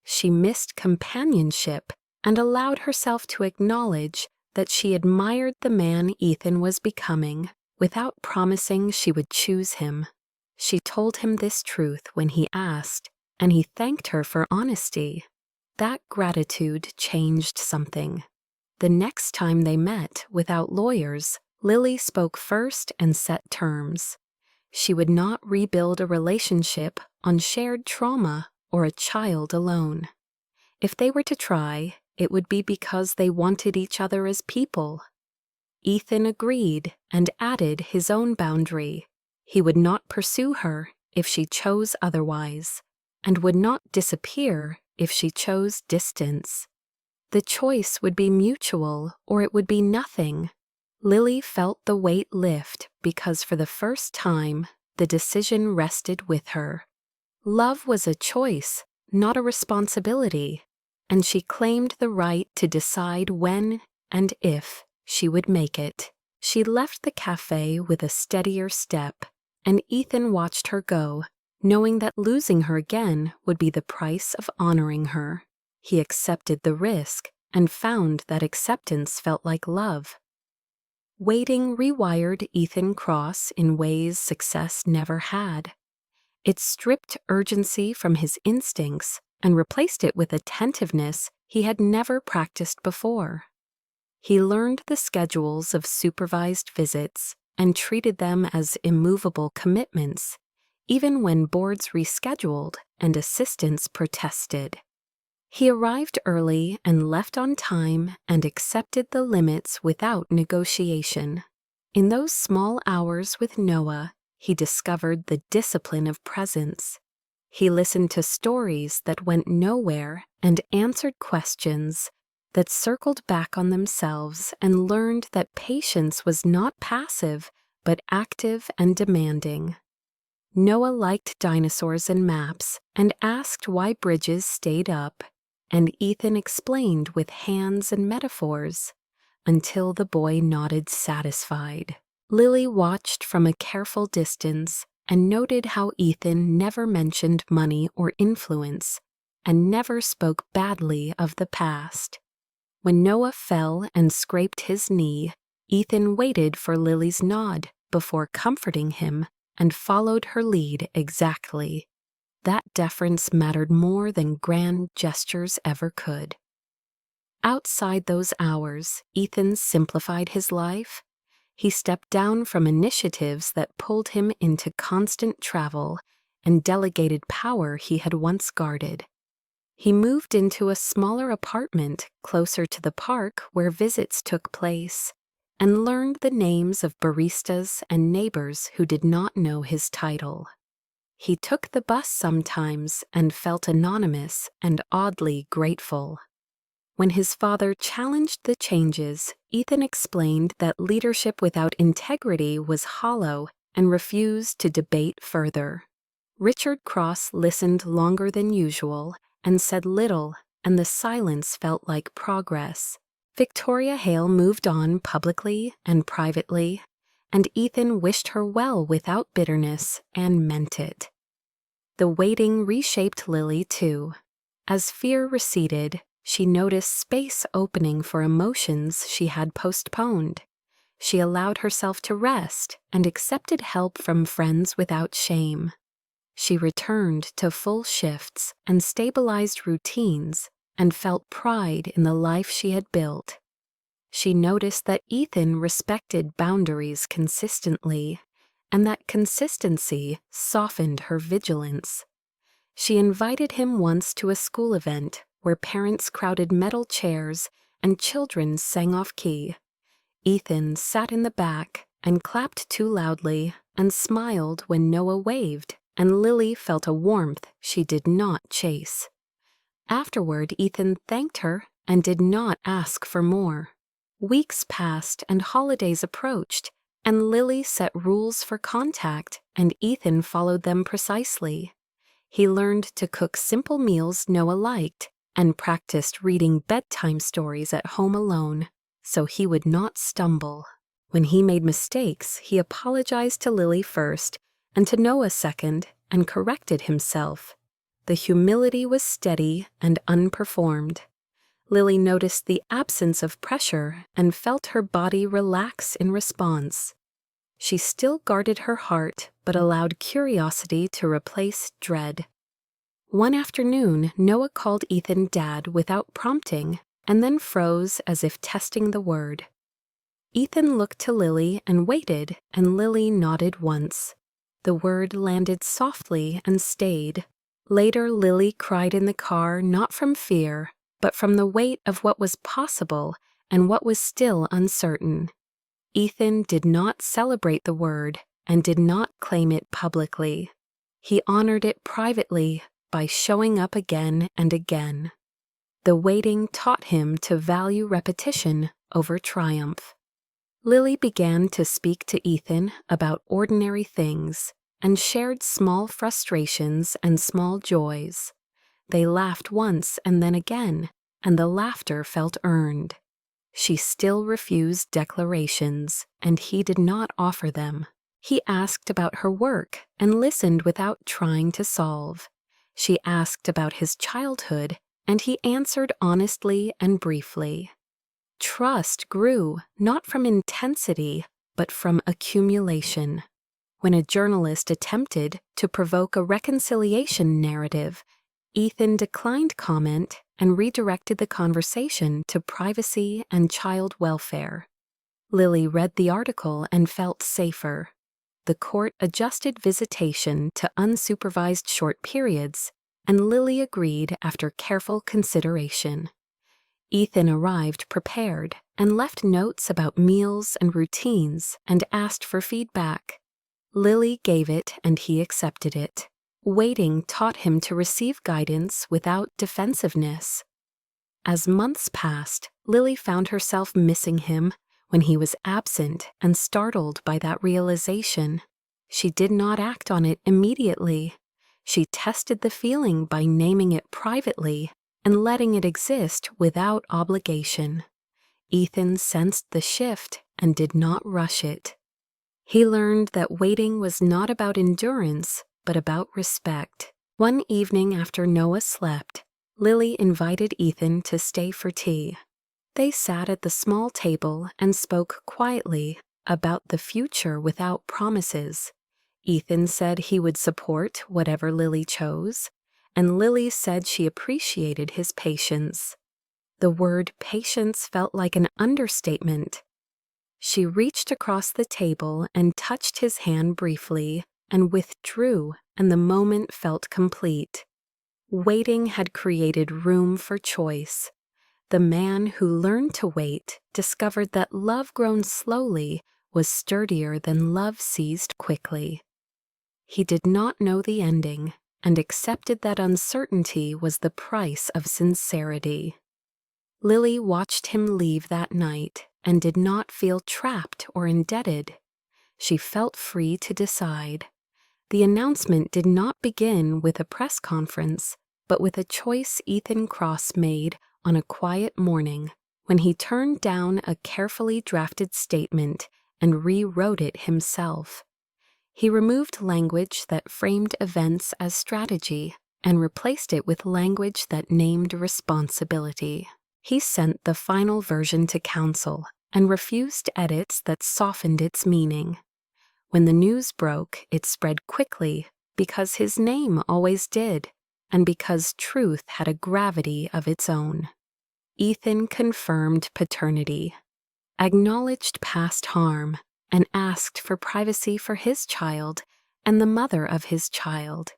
She missed companionship and allowed herself to acknowledge that she admired the man Ethan was becoming without promising she would choose him. She told him this truth when he asked, and he thanked her for honesty. That gratitude changed something. The next time they met without lawyers, Lily spoke first and set terms. She would not rebuild a relationship on shared trauma or a child alone. If they were to try, it would be because they wanted each other as people. Ethan agreed and added his own boundary. He would not pursue her if she chose otherwise, and would not disappear if she chose distance. The choice would be mutual or it would be nothing. Lily felt the weight lift because for the first time, the decision rested with her. Love was a choice, not a responsibility, and she claimed the right to decide when and if she would make it. She left the cafe with a steadier step, and Ethan watched her go, knowing that losing her again would be the price of honoring her. He accepted the risk and found that acceptance felt like love. Waiting rewired Ethan Cross in ways success never had. It stripped urgency from his instincts and replaced it with attentiveness he had never practiced before. He learned the schedules of supervised visits and treated them as immovable commitments, even when boards rescheduled and assistants protested. He arrived early and left on time and accepted the limits without negotiation. In those small hours with Noah, he discovered the discipline of presence. He listened to stories that went nowhere and answered questions that circled back on themselves and learned that patience was not passive, but but active and demanding. Noah liked dinosaurs and maps and asked why bridges stayed up, and Ethan explained with hands and metaphors until the boy nodded satisfied. Lily watched from a careful distance and noted how Ethan never mentioned money or influence and never spoke badly of the past. When Noah fell and scraped his knee, Ethan waited for Lily's nod before comforting him and followed her lead exactly. That deference mattered more than grand gestures ever could. Outside those hours, Ethan simplified his life. He stepped down from initiatives that pulled him into constant travel and delegated power he had once guarded. He moved into a smaller apartment closer to the park where visits took place, and learned the names of baristas and neighbors who did not know his title. He took the bus sometimes and felt anonymous and oddly grateful. When his father challenged the changes, Ethan explained that leadership without integrity was hollow and refused to debate further. Richard Cross listened longer than usual and said little, and the silence felt like progress. Victoria Hale moved on publicly and privately, and Ethan wished her well without bitterness and meant it. The waiting reshaped Lily too. As fear receded, she noticed space opening for emotions she had postponed. She allowed herself to rest and accepted help from friends without shame. She returned to full shifts and stabilized routines and felt pride in the life she had built. She noticed that Ethan respected boundaries consistently, and that consistency softened her vigilance. She invited him once to a school event where parents crowded metal chairs and children sang off-key. Ethan sat in the back and clapped too loudly and smiled when Noah waved, and Lily felt a warmth she did not chase. Afterward, Ethan thanked her and did not ask for more. Weeks passed and holidays approached, and Lily set rules for contact, and Ethan followed them precisely. He learned to cook simple meals Noah liked and practiced reading bedtime stories at home alone, so he would not stumble. When he made mistakes, he apologized to Lily first and to Noah second and corrected himself. The humility was steady and unperformed. Lily noticed the absence of pressure and felt her body relax in response. She still guarded her heart, but allowed curiosity to replace dread. One afternoon, Noah called Ethan Dad without prompting, and then froze as if testing the word. Ethan looked to Lily and waited, and Lily nodded once. The word landed softly and stayed. Later, Lily cried in the car not from fear, but from the weight of what was possible and what was still uncertain. Ethan did not celebrate the word and did not claim it publicly. He honored it privately by showing up again and again. The waiting taught him to value repetition over triumph. Lily began to speak to Ethan about ordinary things and shared small frustrations and small joys. They laughed once and then again, and the laughter felt earned. She still refused declarations, and he did not offer them. He asked about her work and listened without trying to solve. She asked about his childhood, and he answered honestly and briefly. Trust grew not from intensity, but from accumulation. When a journalist attempted to provoke a reconciliation narrative, Ethan declined comment and redirected the conversation to privacy and child welfare. Lily read the article and felt safer. The court adjusted visitation to unsupervised short periods, and Lily agreed after careful consideration. Ethan arrived prepared and left notes about meals and routines and asked for feedback. Lily gave it and he accepted it. Waiting taught him to receive guidance without defensiveness. As months passed, Lily found herself missing him, when he was absent and startled by that realization. She did not act on it immediately. She tested the feeling by naming it privately and letting it exist without obligation. Ethan sensed the shift and did not rush it. He learned that waiting was not about endurance, but about respect. One evening after Noah slept, Lily invited Ethan to stay for tea. They sat at the small table and spoke quietly about the future without promises. Ethan said he would support whatever Lily chose, and Lily said she appreciated his patience. The word patience felt like an understatement. She reached across the table and touched his hand briefly and withdrew, and the moment felt complete. Waiting had created room for choice. The man who learned to wait discovered that love grown slowly was sturdier than love seized quickly. He did not know the ending and accepted that uncertainty was the price of sincerity. Lily watched him leave that night and did not feel trapped or indebted. She felt free to decide. The announcement did not begin with a press conference, but with a choice Ethan Cross made on a quiet morning when he turned down a carefully drafted statement and rewrote it himself. He removed language that framed events as strategy and replaced it with language that named responsibility. He sent the final version to counsel and refused edits that softened its meaning. When the news broke, it spread quickly because his name always did, and because truth had a gravity of its own. Ethan confirmed paternity, acknowledged past harm, and asked for privacy for his child and the mother of his child.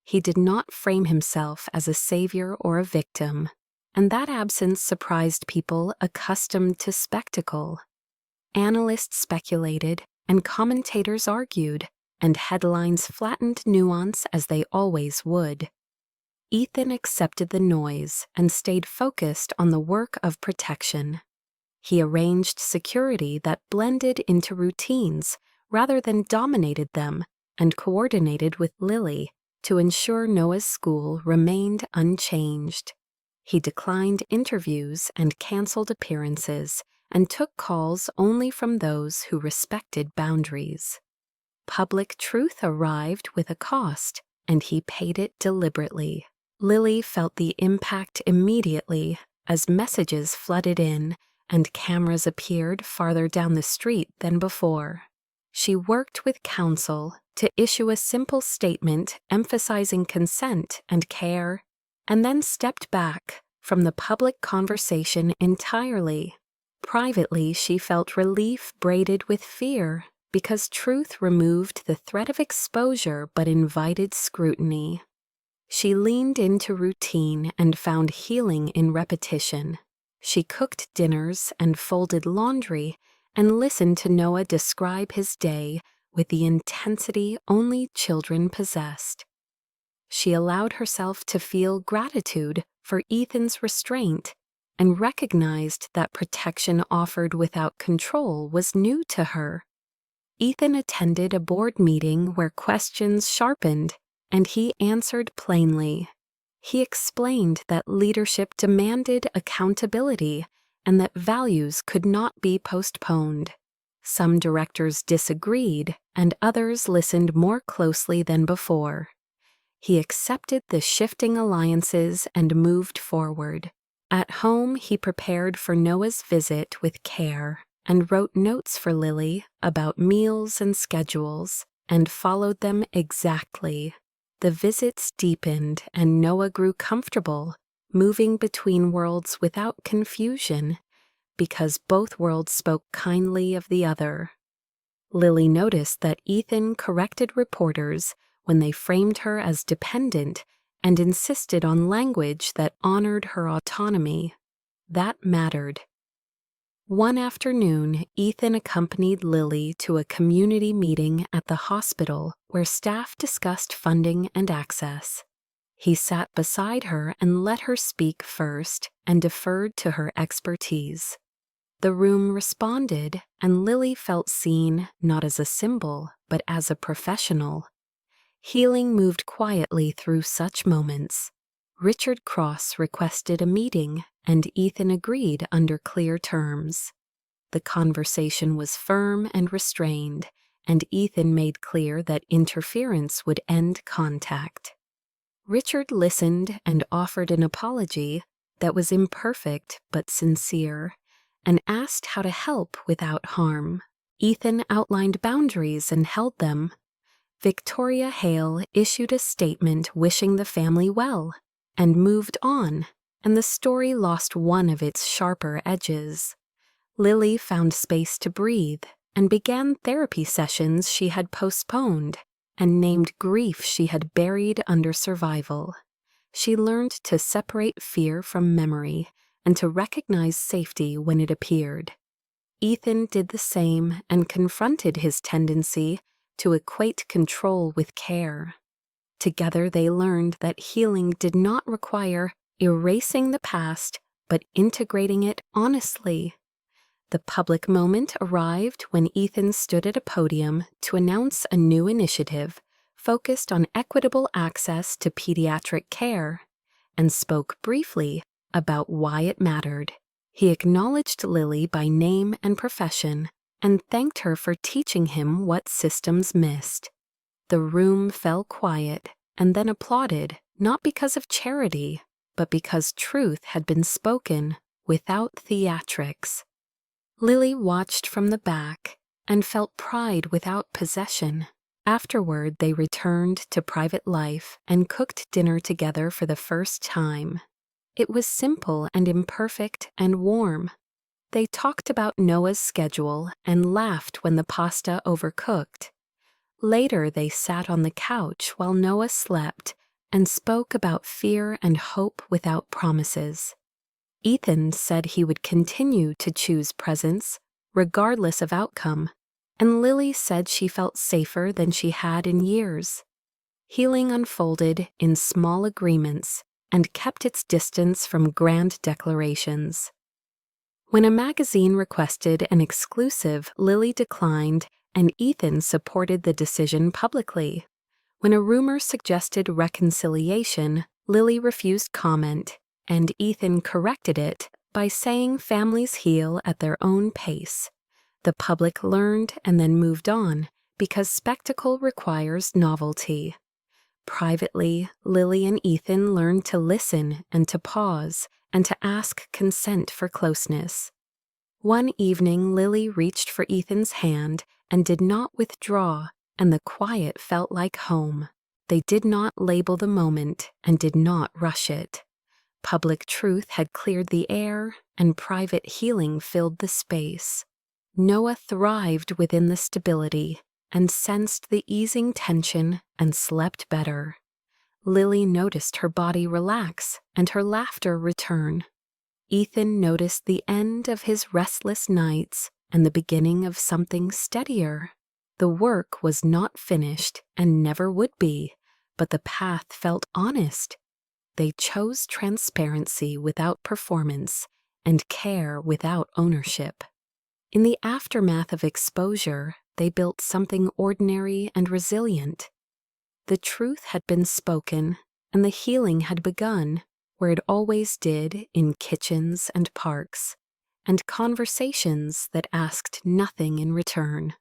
He did not frame himself as a savior or a victim, and that absence surprised people accustomed to spectacle. Analysts speculated, and commentators argued, and headlines flattened nuance as they always would. Ethan accepted the noise and stayed focused on the work of protection. He arranged security that blended into routines rather than dominated them, and coordinated with Lily to ensure Noah's school remained unchanged. He declined interviews and canceled appearances, and took calls only from those who respected boundaries. Public truth arrived with a cost, and he paid it deliberately. Lily felt the impact immediately as messages flooded in and cameras appeared farther down the street than before. She worked with counsel to issue a simple statement emphasizing consent and care, and then stepped back from the public conversation entirely. Privately, she felt relief braided with fear because truth removed the threat of exposure but invited scrutiny. She leaned into routine and found healing in repetition. She cooked dinners and folded laundry and listened to Noah describe his day with the intensity only children possessed. She allowed herself to feel gratitude for Ethan's restraint and recognized that protection offered without control was new to her. Ethan attended a board meeting where questions sharpened, and he answered plainly. He explained that leadership demanded accountability and that values could not be postponed. Some directors disagreed, and others listened more closely than before. He accepted the shifting alliances and moved forward. At home, he prepared for Noah's visit with care and wrote notes for Lily about meals and schedules and followed them exactly. The visits deepened and Noah grew comfortable, moving between worlds without confusion because both worlds spoke kindly of the other. Lily noticed that Ethan corrected reporters when they framed her as dependent and insisted on language that honored her autonomy. That mattered. One afternoon, Ethan accompanied Lily to a community meeting at the hospital where staff discussed funding and access. He sat beside her and let her speak first and deferred to her expertise. The room responded, and Lily felt seen not as a symbol, but as a professional. Healing moved quietly through such moments. Richard Cross requested a meeting, and Ethan agreed under clear terms. The conversation was firm and restrained, and Ethan made clear that interference would end contact. Richard listened and offered an apology that was imperfect but sincere, and asked how to help without harm. Ethan outlined boundaries and held them. Victoria Hale issued a statement wishing the family well, and moved on, and the story lost one of its sharper edges. Lily found space to breathe and began therapy sessions she had postponed, and named grief she had buried under survival. She learned to separate fear from memory and to recognize safety when it appeared. Ethan did the same and confronted his tendency to equate control with care. Together they learned that healing did not require erasing the past, but integrating it honestly. The public moment arrived when Ethan stood at a podium to announce a new initiative focused on equitable access to pediatric care, and spoke briefly about why it mattered. He acknowledged Lily by name and profession, and thanked her for teaching him what systems missed. The room fell quiet, and then applauded, not because of charity, but because truth had been spoken without theatrics. Lily watched from the back and felt pride without possession. Afterward, they returned to private life and cooked dinner together for the first time. It was simple and imperfect and warm. They talked about Noah's schedule and laughed when the pasta overcooked. Later, they sat on the couch while Noah slept and spoke about fear and hope without promises. Ethan said he would continue to choose presence, regardless of outcome, and Lily said she felt safer than she had in years. Healing unfolded in small agreements and kept its distance from grand declarations. When a magazine requested an exclusive, Lily declined, and Ethan supported the decision publicly. When a rumor suggested reconciliation, Lily refused comment, and Ethan corrected it by saying families heal at their own pace. The public learned and then moved on because spectacle requires novelty. Privately, Lily and Ethan learned to listen and to pause and to ask consent for closeness. One evening, Lily reached for Ethan's hand and did not withdraw, and the quiet felt like home. They did not label the moment and did not rush it. Public truth had cleared the air, and private healing filled the space. Noah thrived within the stability and sensed the easing tension and slept better. Lily noticed her body relax and her laughter return. Ethan noticed the end of his restless nights and the beginning of something steadier. The work was not finished and never would be, but the path felt honest. They chose transparency without performance and care without ownership. In the aftermath of exposure, they built something ordinary and resilient. The truth had been spoken, and the healing had begun, where it always did in kitchens and parks, and conversations that asked nothing in return.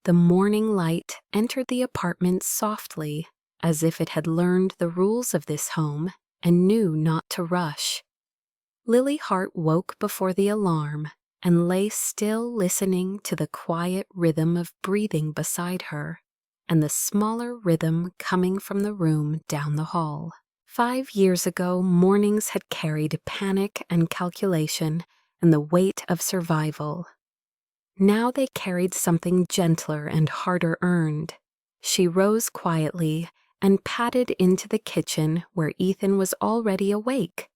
The morning light entered the apartment softly, as if it had learned the rules of this home and knew not to rush. Lily Hart woke before the alarm and lay still, listening to the quiet rhythm of breathing beside her and the smaller rhythm coming from the room down the hall. 5 years ago, mornings had carried panic and calculation and the weight of survival. Now they carried something gentler and harder earned. She rose quietly and padded into the kitchen where Ethan was already awake,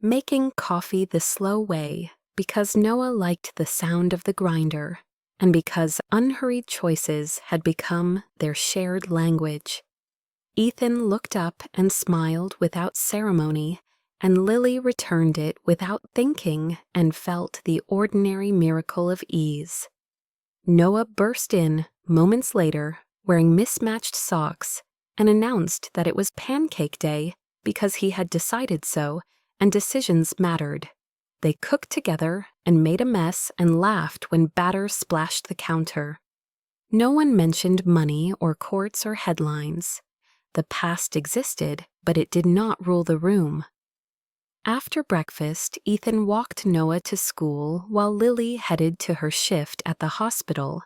making coffee the slow way because Noah liked the sound of the grinder and because unhurried choices had become their shared language. Ethan looked up and smiled without ceremony, and Lily returned it without thinking and felt the ordinary miracle of ease. Noah burst in, moments later, wearing mismatched socks, and announced that it was pancake day because he had decided so, and decisions mattered. They cooked together and made a mess and laughed when batter splashed the counter. No one mentioned money or courts or headlines. The past existed, but it did not rule the room. After breakfast, Ethan walked Noah to school while Lily headed to her shift at the hospital,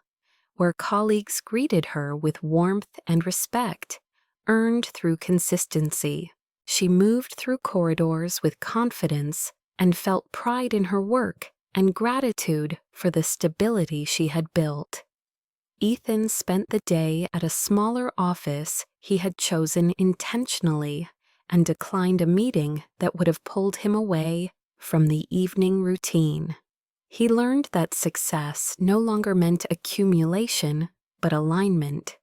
where colleagues greeted her with warmth and respect, earned through consistency. She moved through corridors with confidence and felt pride in her work and gratitude for the stability she had built. Ethan spent the day at a smaller office he had chosen intentionally and declined a meeting that would have pulled him away from the evening routine. He learned that success no longer meant accumulation, but alignment.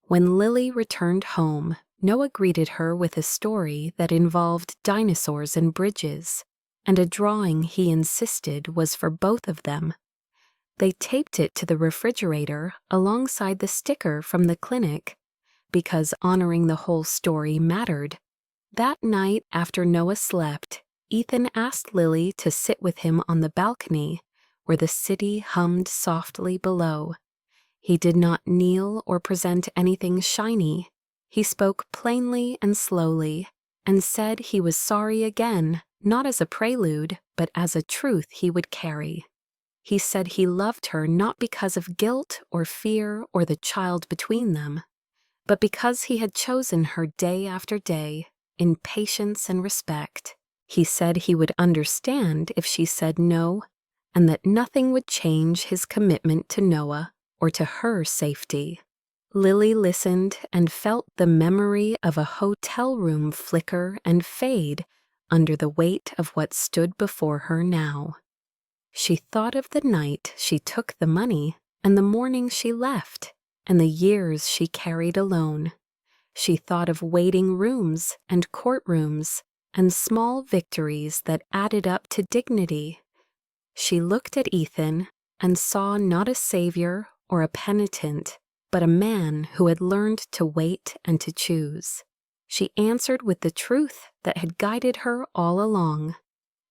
When Lily returned home, Noah greeted her with a story that involved dinosaurs and bridges, and a drawing he insisted was for both of them. They taped it to the refrigerator alongside the sticker from the clinic, because honoring the whole story mattered. That night after Noah slept, Ethan asked Lily to sit with him on the balcony, where the city hummed softly below. He did not kneel or present anything shiny. He spoke plainly and slowly, and said he was sorry again, not as a prelude, but as a truth he would carry. He said he loved her not because of guilt or fear or the child between them, but because he had chosen her day after day, in patience and respect. He said he would understand if she said no, and that nothing would change his commitment to Noah or to her safety. Lily listened and felt the memory of a hotel room flicker and fade under the weight of what stood before her now. She thought of the night she took the money and the morning she left and the years she carried alone. She thought of waiting rooms and courtrooms and small victories that added up to dignity. She looked at Ethan and saw not a savior or a penitent, but a man who had learned to wait and to choose. She answered with the truth that had guided her all along.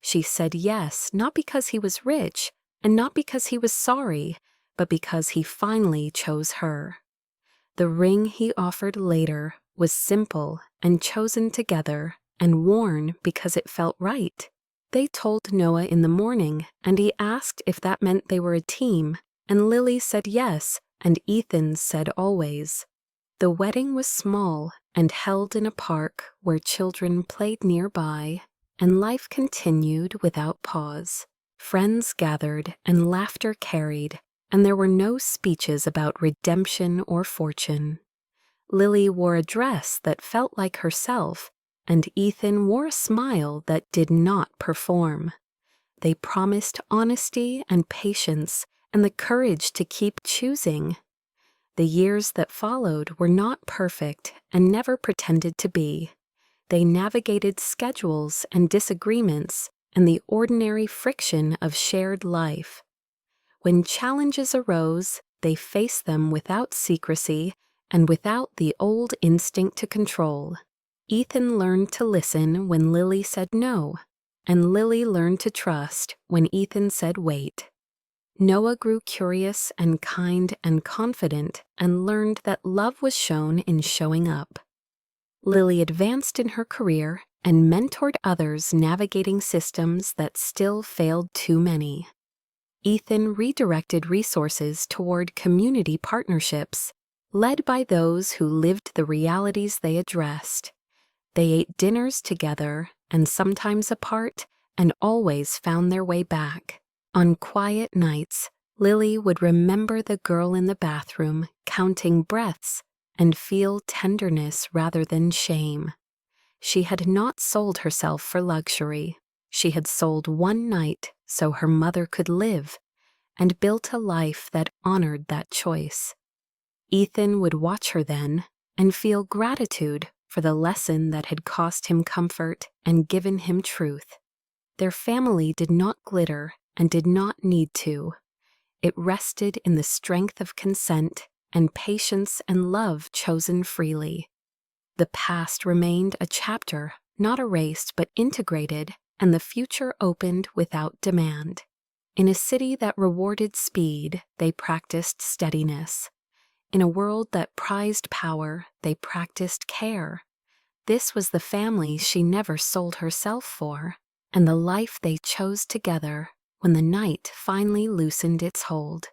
She said yes, not because he was rich and not because he was sorry, but because he finally chose her. The ring he offered later was simple and chosen together and worn because it felt right. They told Noah in the morning, and he asked if that meant they were a team, and Lily said yes, and Ethan said always. The wedding was small and held in a park where children played nearby, and life continued without pause. Friends gathered and laughter carried, and there were no speeches about redemption or fortune. Lily wore a dress that felt like herself, and Ethan wore a smile that did not perform. They promised honesty and patience and the courage to keep choosing. The years that followed were not perfect and never pretended to be. They navigated schedules and disagreements and the ordinary friction of shared life. When challenges arose, they faced them without secrecy and without the old instinct to control. Ethan learned to listen when Lily said no, and Lily learned to trust when Ethan said wait. Noah grew curious and kind and confident and learned that love was shown in showing up. Lily advanced in her career and mentored others navigating systems that still failed too many. Ethan redirected resources toward community partnerships, led by those who lived the realities they addressed. They ate dinners together and sometimes apart and always found their way back. On quiet nights, Lily would remember the girl in the bathroom counting breaths and feel tenderness rather than shame. She had not sold herself for luxury. She had sold one night so her mother could live, and built a life that honored that choice. Ethan would watch her then and feel gratitude for the lesson that had cost him comfort and given him truth. Their family did not glitter and did not need to. It rested in the strength of consent and patience and love chosen freely. The past remained a chapter, not erased but integrated, and the future opened without demand. In a city that rewarded speed, they practiced steadiness. In a world that prized power, they practiced care. This was the family she never sold herself for, and the life they chose together when the night finally loosened its hold.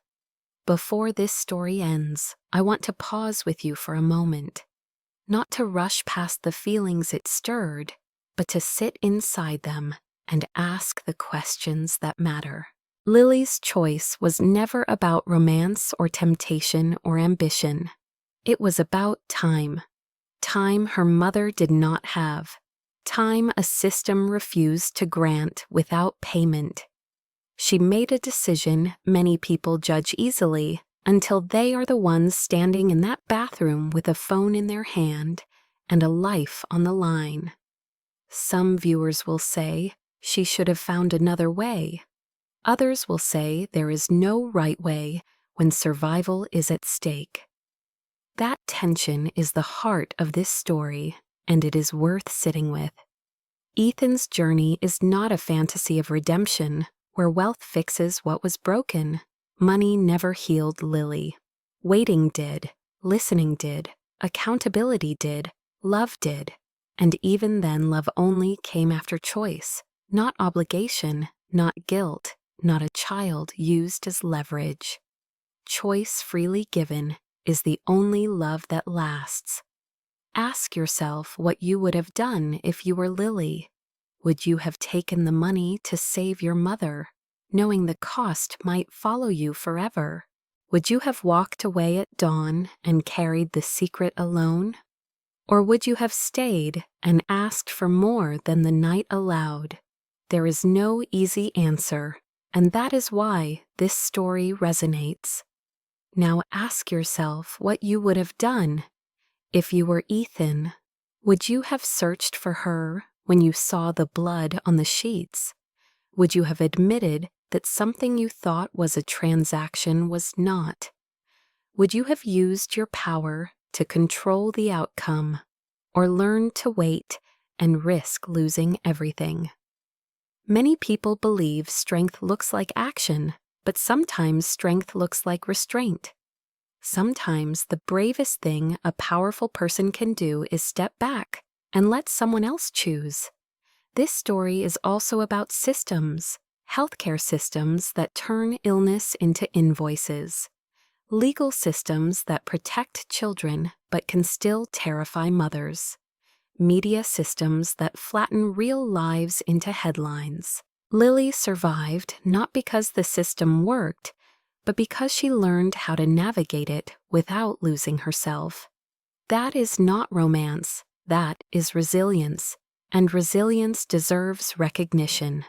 Before this story ends, I want to pause with you for a moment. Not to rush past the feelings it stirred, but to sit inside them and ask the questions that matter. Lily's choice was never about romance or temptation or ambition. It was about time. Time her mother did not have. Time a system refused to grant without payment. She made a decision many people judge easily until they are the ones standing in that bathroom with a phone in their hand and a life on the line. Some viewers will say she should have found another way. Others will say there is no right way when survival is at stake. That tension is the heart of this story, and it is worth sitting with. Ethan's journey is not a fantasy of redemption, where wealth fixes what was broken. Money never healed Lily. Waiting did, listening did, accountability did, love did, and even then love only came after choice, not obligation, not guilt, not a child used as leverage. Choice freely given is the only love that lasts. Ask yourself what you would have done if you were Lily. Would you have taken the money to save your mother, knowing the cost might follow you forever? Would you have walked away at dawn and carried the secret alone? Or would you have stayed and asked for more than the night allowed? There is no easy answer, and that is why this story resonates. Now ask yourself what you would have done. If you were Ethan, would you have searched for her when you saw the blood on the sheets? Would you have admitted that something you thought was a transaction was not? Would you have used your power to control the outcome, or learn to wait and risk losing everything? Many people believe strength looks like action, but sometimes strength looks like restraint. Sometimes the bravest thing a powerful person can do is step back and let someone else choose. This story is also about systems, healthcare systems that turn illness into invoices, legal systems that protect children but can still terrify mothers, media systems that flatten real lives into headlines. Lily survived not because the system worked, but because she learned how to navigate it without losing herself. That is not romance, that is resilience, and resilience deserves recognition.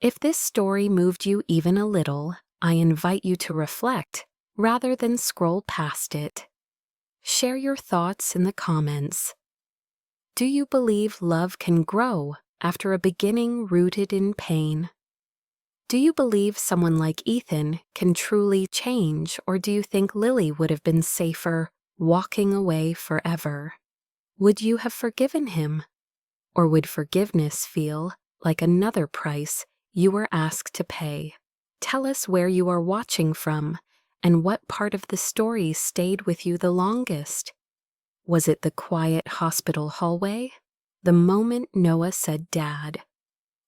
If this story moved you even a little, I invite you to reflect rather than scroll past it. Share your thoughts in the comments. Do you believe love can grow after a beginning rooted in pain? Do you believe someone like Ethan can truly change, or do you think Lily would have been safer walking away forever? Would you have forgiven him? Or would forgiveness feel like another price you were asked to pay? Tell us where you are watching from and what part of the story stayed with you the longest. Was it the quiet hospital hallway? The moment Noah said Dad?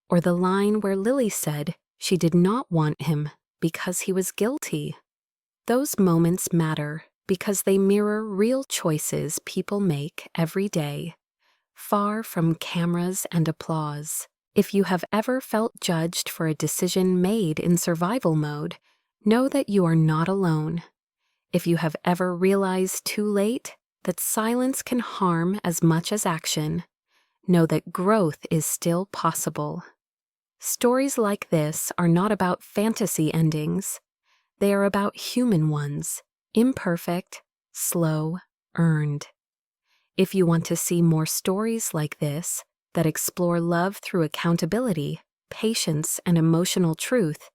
Or the line where Lily said she did not want him because he was guilty? Those moments matter because they mirror real choices people make every day, far from cameras and applause. If you have ever felt judged for a decision made in survival mode, know that you are not alone. If you have ever realized too late that silence can harm as much as action, know that growth is still possible. Stories like this are not about fantasy endings. They are about human ones, imperfect, slow, earned. If you want to see more stories like this that explore love through accountability, patience, and emotional truth,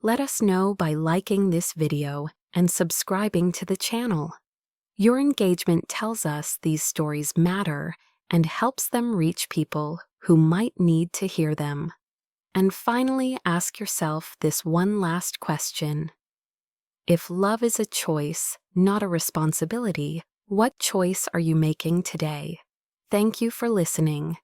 let us know by liking this video and subscribing to the channel. Your engagement tells us these stories matter and helps them reach people who might need to hear them. And finally, ask yourself this one last question. If love is a choice, not a responsibility, what choice are you making today? Thank you for listening.